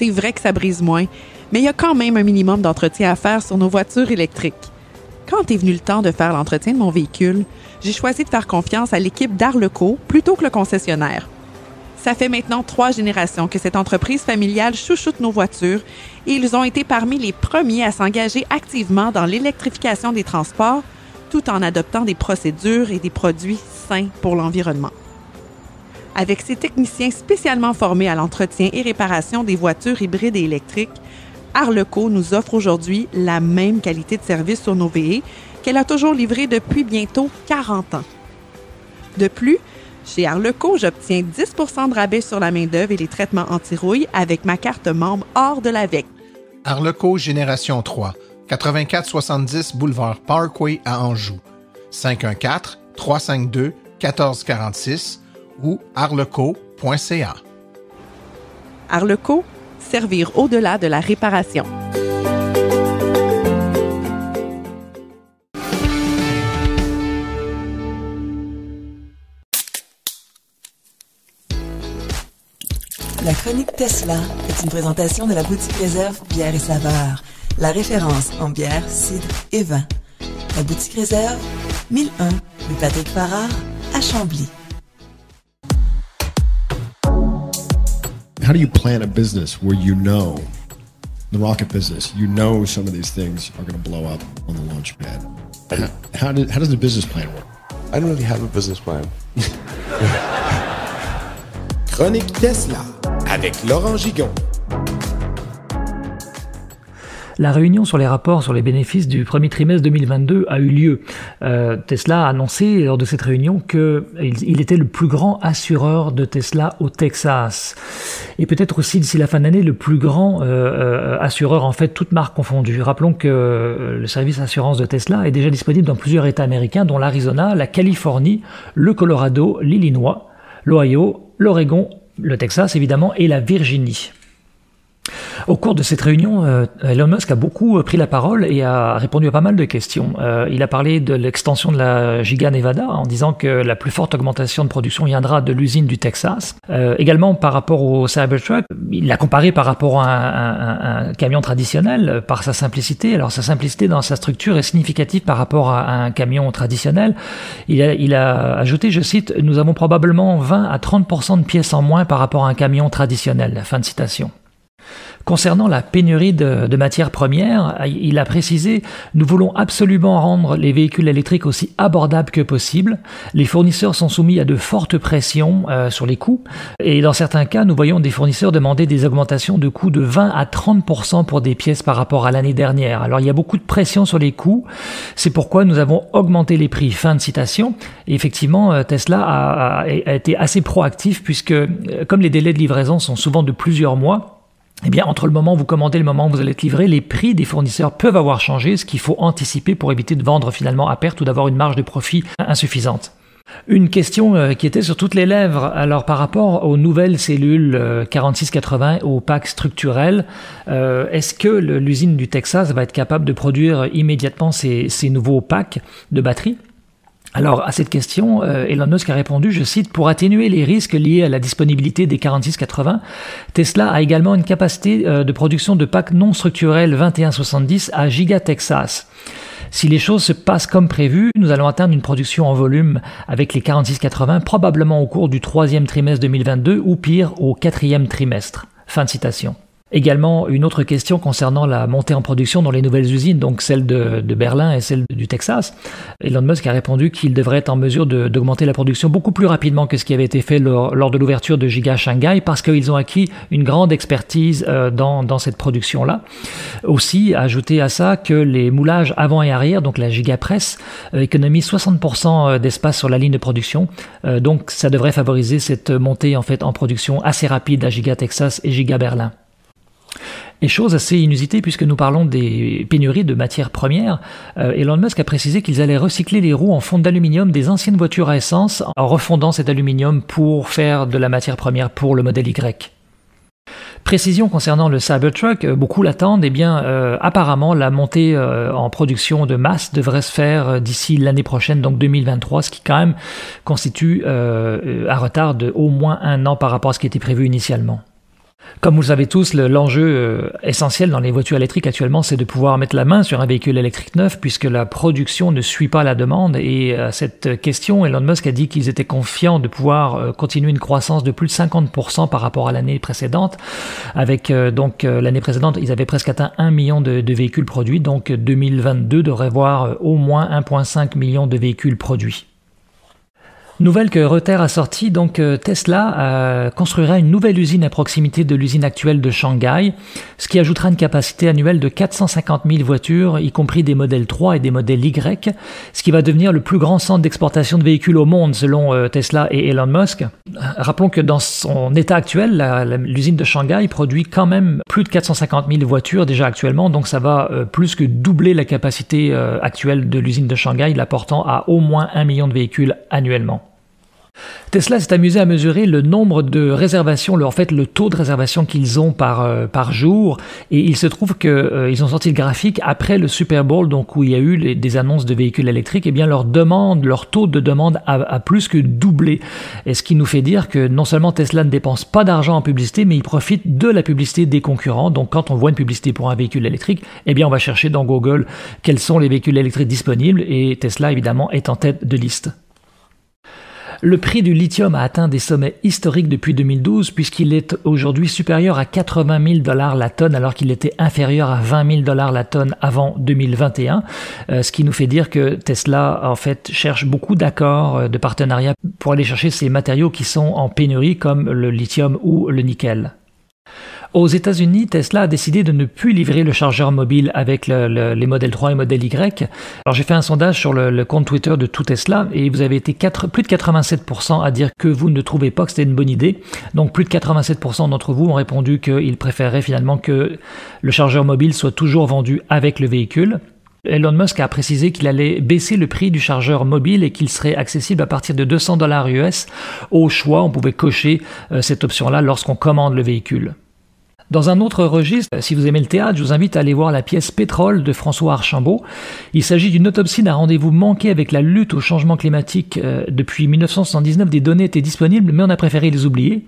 C'est vrai que ça brise moins, mais il y a quand même un minimum d'entretien à faire sur nos voitures électriques. Quand est venu le temps de faire l'entretien de mon véhicule, j'ai choisi de faire confiance à l'équipe d'Arleco plutôt que le concessionnaire. Ça fait maintenant 3 générations que cette entreprise familiale chouchoute nos voitures et ils ont été parmi les premiers à s'engager activement dans l'électrification des transports tout en adoptant des procédures et des produits sains pour l'environnement. Avec ses techniciens spécialement formés à l'entretien et réparation des voitures hybrides et électriques, Arleco nous offre aujourd'hui la même qualité de service sur nos VE qu'elle a toujours livré depuis bientôt 40 ans. De plus, chez Arleco, j'obtiens 10 % de rabais sur la main-d'œuvre et les traitements anti-rouille avec ma carte membre hors de l'AVEC. Arleco Génération 3, 8470 Boulevard Parkway à Anjou, 514-352-1446 ou arleco.ca. Arleco, servir au-delà de la réparation. La chronique Tesla est une présentation de la boutique Réserve Bière et Saveurs, la référence en bière, cidre et vin. La boutique Réserve, 1001 rue Patrick Farrar à Chambly. How do you plan a business where you know, the rocket business, you know some of these things are going to blow up on the launch pad? How does the business plan work? I don't really have a business plan. Chronique Tesla avec Laurent Gigon. La réunion sur les rapports sur les bénéfices du premier trimestre 2022 a eu lieu. Tesla a annoncé lors de cette réunion qu'il était le plus grand assureur de Tesla au Texas. Et peut-être aussi d'ici la fin de l'année, le plus grand assureur, en fait, toutes marques confondues. Rappelons que le service assurance de Tesla est déjà disponible dans plusieurs États américains, dont l'Arizona, la Californie, le Colorado, l'Illinois, l'Ohio, l'Oregon, le Texas évidemment et la Virginie. Au cours de cette réunion, Elon Musk a beaucoup pris la parole et a répondu à pas mal de questions. Il a parlé de l'extension de la Giga Nevada en disant que la plus forte augmentation de production viendra de l'usine du Texas. Également par rapport au Cybertruck, il l'a comparé par rapport à un camion traditionnel par sa simplicité. Alors sa simplicité dans sa structure est significative par rapport à un camion traditionnel. Il a ajouté, je cite, « Nous avons probablement 20 à 30% de pièces en moins par rapport à un camion traditionnel ». Fin de citation. Concernant la pénurie de matières premières, il a précisé « Nous voulons absolument rendre les véhicules électriques aussi abordables que possible. Les fournisseurs sont soumis à de fortes pressions sur les coûts et dans certains cas, nous voyons des fournisseurs demander des augmentations de coûts de 20 à 30% pour des pièces par rapport à l'année dernière. Alors il y a beaucoup de pression sur les coûts, c'est pourquoi nous avons augmenté les prix. » Fin de citation. Et effectivement, Tesla a été assez proactif puisque comme les délais de livraison sont souvent de plusieurs mois, eh bien, entre le moment où vous commandez et le moment où vous allez être livré, les prix des fournisseurs peuvent avoir changé, ce qu'il faut anticiper pour éviter de vendre finalement à perte ou d'avoir une marge de profit insuffisante. Une question qui était sur toutes les lèvres, alors par rapport aux nouvelles cellules 4680, aux packs structurels, est-ce que l'usine du Texas va être capable de produire immédiatement ces nouveaux packs de batteries ? Alors, à cette question, Elon Musk a répondu, je cite, « Pour atténuer les risques liés à la disponibilité des 4680, Tesla a également une capacité de production de packs non structurels 2170 à Giga Texas. Si les choses se passent comme prévu, nous allons atteindre une production en volume avec les 4680 probablement au cours du 3e trimestre 2022 ou pire au 4e trimestre. » Fin de citation. Également, une autre question concernant la montée en production dans les nouvelles usines, donc celle de Berlin et celle du Texas. Elon Musk a répondu qu'il devrait être en mesure d'augmenter la production beaucoup plus rapidement que ce qui avait été fait lors de l'ouverture de Giga Shanghai parce qu'ils ont acquis une grande expertise dans cette production-là. Aussi, ajouter à ça que les moulages avant et arrière, donc la Giga Press, économisent 60% d'espace sur la ligne de production. Donc, ça devrait favoriser cette montée en fait en production assez rapide à Giga Texas et Giga Berlin. Et chose assez inusitée puisque nous parlons des pénuries de matières premières, Elon Musk a précisé qu'ils allaient recycler les roues en fonte d'aluminium des anciennes voitures à essence en refondant cet aluminium pour faire de la matière première pour le modèle Y. Précision concernant le Cybertruck, beaucoup l'attendent, apparemment la montée en production de masse devrait se faire d'ici l'année prochaine, donc 2023, ce qui quand même constitue un retard de au moins 1 an par rapport à ce qui était prévu initialement. Comme vous le savez tous, l'enjeu essentiel dans les voitures électriques actuellement, c'est de pouvoir mettre la main sur un véhicule électrique neuf puisque la production ne suit pas la demande. Et à cette question, Elon Musk a dit qu'ils étaient confiants de pouvoir continuer une croissance de plus de 50% par rapport à l'année précédente. Avec l'année précédente, ils avaient presque atteint 1 million de véhicules produits. Donc 2022 devrait voir au moins 1,5 million de véhicules produits. Nouvelle que Reuters a sortie, donc Tesla construira une nouvelle usine à proximité de l'usine actuelle de Shanghai, ce qui ajoutera une capacité annuelle de 450 000 voitures, y compris des modèles 3 et des modèles Y, ce qui va devenir le plus grand centre d'exportation de véhicules au monde selon Tesla et Elon Musk. Rappelons que dans son état actuel, l'usine de Shanghai produit quand même plus de 450 000 voitures déjà actuellement, donc ça va plus que doubler la capacité actuelle de l'usine de Shanghai, la portant à au moins 1 million de véhicules annuellement. Tesla s'est amusé à mesurer le nombre de réservations, le taux de réservation qu'ils ont par jour, et il se trouve qu'ils ont sorti le graphique après le Super Bowl, donc où il y a eu des annonces de véhicules électriques. Et bien leur taux de demande a plus que doublé, et ce qui nous fait dire que non seulement Tesla ne dépense pas d'argent en publicité, mais il profite de la publicité des concurrents. Donc quand on voit une publicité pour un véhicule électrique, eh bien on va chercher dans Google quels sont les véhicules électriques disponibles, et Tesla évidemment est en tête de liste. Le prix du lithium a atteint des sommets historiques depuis 2012 puisqu'il est aujourd'hui supérieur à 80 000 $ la tonne alors qu'il était inférieur à 20 000 $ la tonne avant 2021, ce qui nous fait dire que Tesla en fait cherche beaucoup d'accords de partenariat pour aller chercher ces matériaux qui sont en pénurie comme le lithium ou le nickel. Aux États-Unis, Tesla a décidé de ne plus livrer le chargeur mobile avec les modèles 3 et modèle Y. Alors j'ai fait un sondage sur le compte Twitter de Tout Tesla et vous avez été plus de 87% à dire que vous ne trouvez pas que c'était une bonne idée. Donc plus de 87% d'entre vous ont répondu qu'ils préféreraient finalement que le chargeur mobile soit toujours vendu avec le véhicule. Elon Musk a précisé qu'il allait baisser le prix du chargeur mobile et qu'il serait accessible à partir de $200 US. Au choix, on pouvait cocher cette option-là lorsqu'on commande le véhicule. Dans un autre registre, si vous aimez le théâtre, je vous invite à aller voir la pièce Pétrole de François Archambault. Il s'agit d'une autopsie d'un rendez-vous manqué avec la lutte au changement climatique. Depuis 1979, des données étaient disponibles, mais on a préféré les oublier.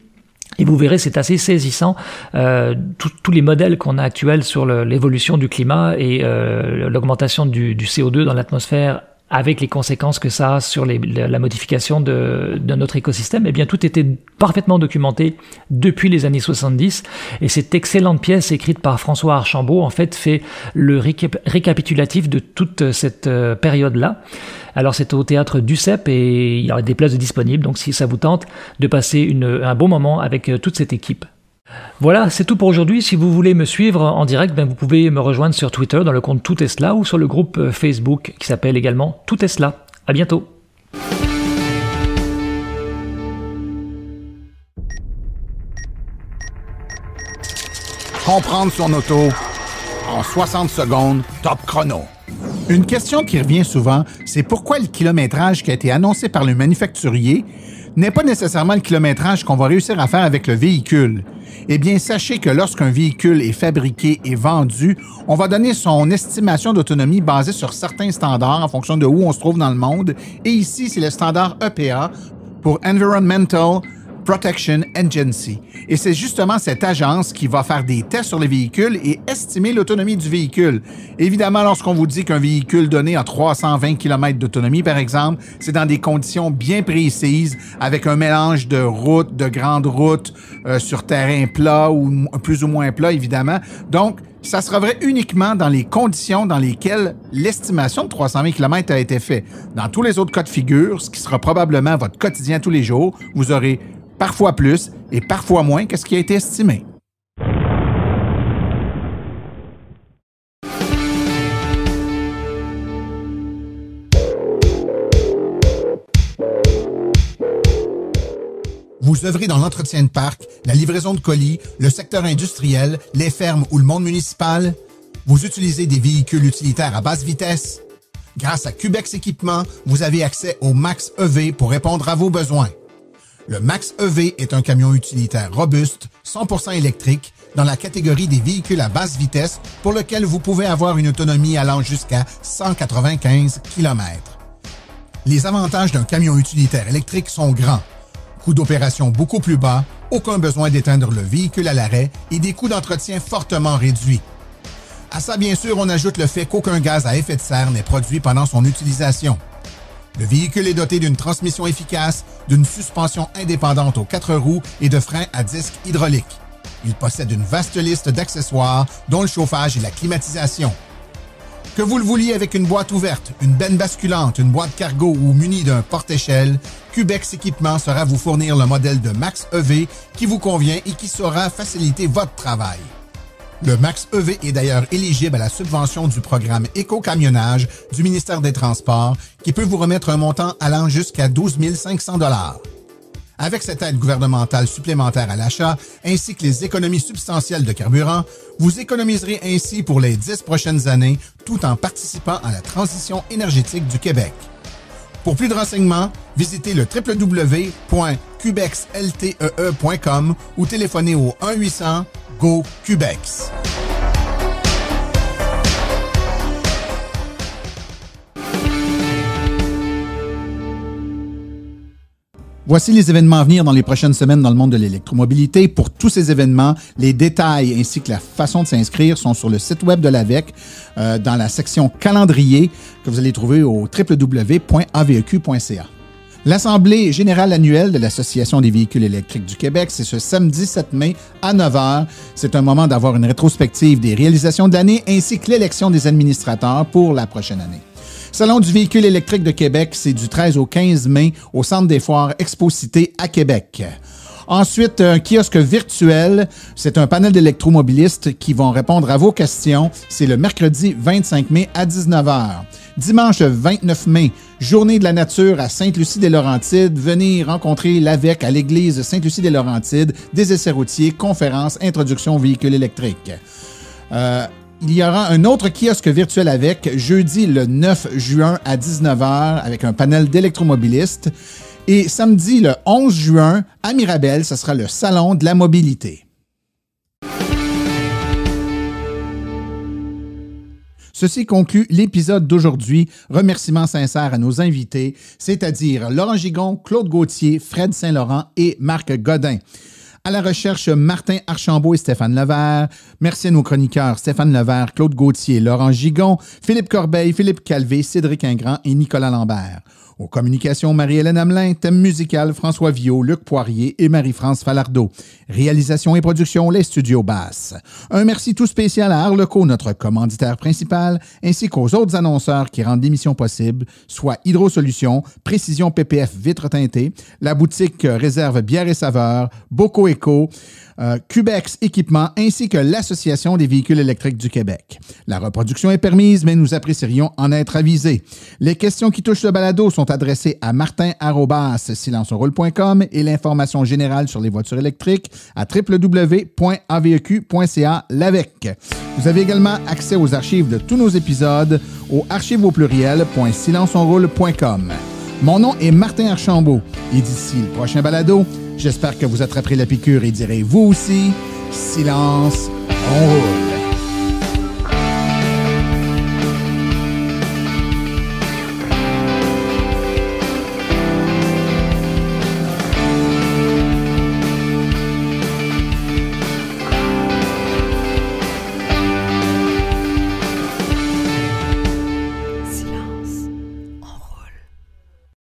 Et vous verrez, c'est assez saisissant, tous les modèles qu'on a actuels sur l'évolution du climat et l'augmentation du CO2 dans l'atmosphère avec les conséquences que ça a sur la modification de notre écosystème, eh bien tout était parfaitement documenté depuis les années 70 et cette excellente pièce écrite par François Archambault en fait fait le récapitulatif de toute cette période-là. Alors c'est au théâtre Duceppe et il y aura des places disponibles, donc si ça vous tente de passer un bon moment avec toute cette équipe. Voilà, c'est tout pour aujourd'hui. Si vous voulez me suivre en direct, vous pouvez me rejoindre sur Twitter dans le compte Tout Tesla ou sur le groupe Facebook qui s'appelle également Tout Tesla. À bientôt. Comprendre son auto en 60 secondes, top chrono. Une question qui revient souvent, c'est pourquoi le kilométrage qui a été annoncé par le manufacturier n'est pas nécessairement le kilométrage qu'on va réussir à faire avec le véhicule. Eh bien, sachez que lorsqu'un véhicule est fabriqué et vendu, on va donner son estimation d'autonomie basée sur certains standards en fonction de où on se trouve dans le monde. Et ici, c'est le standard EPA pour Environmental Protection Agency. Et c'est justement cette agence qui va faire des tests sur les véhicules et estimer l'autonomie du véhicule. Évidemment, lorsqu'on vous dit qu'un véhicule donné a 320 km d'autonomie, par exemple, c'est dans des conditions bien précises, avec un mélange de routes, de grandes routes sur terrain plat ou plus ou moins plat, évidemment. Donc, ça sera vrai uniquement dans les conditions dans lesquelles l'estimation de 320 km a été faite. Dans tous les autres cas de figure, ce qui sera probablement votre quotidien tous les jours, vous aurez parfois plus et parfois moins que ce qui a été estimé. Vous œuvrez dans l'entretien de parc, la livraison de colis, le secteur industriel, les fermes ou le monde municipal? Vous utilisez des véhicules utilitaires à basse vitesse? Grâce à Cubex Équipement, vous avez accès au Max EV pour répondre à vos besoins. Le Max EV est un camion utilitaire robuste, 100% électrique, dans la catégorie des véhicules à basse vitesse pour lequel vous pouvez avoir une autonomie allant jusqu'à 195 km. Les avantages d'un camion utilitaire électrique sont grands. Coût d'opération beaucoup plus bas, aucun besoin d'éteindre le véhicule à l'arrêt et des coûts d'entretien fortement réduits. À ça, bien sûr, on ajoute le fait qu'aucun gaz à effet de serre n'est produit pendant son utilisation. Le véhicule est doté d'une transmission efficace, d'une suspension indépendante aux 4 roues et de freins à disque hydraulique. Il possède une vaste liste d'accessoires, dont le chauffage et la climatisation. Que vous le vouliez avec une boîte ouverte, une benne basculante, une boîte cargo ou muni d'un porte-échelle, Cubex Équipement saura vous fournir le modèle de Max EV qui vous convient et qui saura faciliter votre travail. Le Max EV est d'ailleurs éligible à la subvention du programme Éco-camionnage du ministère des Transports qui peut vous remettre un montant allant jusqu'à 12 500 $. Avec cette aide gouvernementale supplémentaire à l'achat ainsi que les économies substantielles de carburant, vous économiserez ainsi pour les 10 prochaines années tout en participant à la transition énergétique du Québec. Pour plus de renseignements, visitez le www.cubexltee.com ou téléphonez au 1-800-GO-CUBEX. Voici les événements à venir dans les prochaines semaines dans le monde de l'électromobilité. Pour tous ces événements, les détails ainsi que la façon de s'inscrire sont sur le site web de l'AVEQ dans la section calendrier que vous allez trouver au www.aveq.ca. L'Assemblée générale annuelle de l'Association des véhicules électriques du Québec, c'est ce samedi 7 mai à 9h. C'est un moment d'avoir une rétrospective des réalisations de l'année ainsi que l'élection des administrateurs pour la prochaine année. Salon du véhicule électrique de Québec, c'est du 13 au 15 mai au Centre des foires Expo-Cité à Québec. Ensuite, un kiosque virtuel, c'est un panel d'électromobilistes qui vont répondre à vos questions. C'est le mercredi 25 mai à 19h. Dimanche 29 mai, journée de la nature à Sainte-Lucie-des-Laurentides. Venez rencontrer l'AVEQ à l'église Sainte-Lucie-des-Laurentides, des essais routiers, conférences, introduction aux véhicules électriques. Il y aura un autre kiosque virtuel avec jeudi le 9 juin à 19h avec un panel d'électromobilistes. Et samedi le 11 juin à Mirabel, ce sera le Salon de la mobilité. Ceci conclut l'épisode d'aujourd'hui. Remerciements sincères à nos invités, c'est-à-dire Laurent Gigon, Claude Gauthier, Fred Saint-Laurent et Marc Godin. À la recherche, Martin Archambault et Stéphane Levert. Merci à nos chroniqueurs Stéphane Levert, Claude Gauthier, Laurent Gigon, Philippe Corbeil, Philippe Calvé, Cédric Ingrand et Nicolas Lambert. Aux communications, Marie-Hélène Hamelin, thème musical, François Viault, Luc Poirier et Marie-France Falardeau. Réalisation et production, les studios Basses. Un merci tout spécial à Arleco, notre commanditaire principal, ainsi qu'aux autres annonceurs qui rendent l'émission possible, soit Hydro-Solutions, Précision PPF Vitres teintées, la boutique Réserve Bière et Saveurs, Boco Eco, Cubex Équipement, ainsi que l'Association des véhicules électriques du Québec. La reproduction est permise, mais nous apprécierions en être avisés. Les questions qui touchent le balado sont adressées à martin@silenceonroule.com et l'information générale sur les voitures électriques à www.aveq.ca l'AVEQ. Vous avez également accès aux archives de tous nos épisodes au archives-au-pluriel.silenceonroule.com. Mon nom est Martin Archambault et d'ici le prochain balado, j'espère que vous attraperez la piqûre et direz vous aussi, silence, on roule.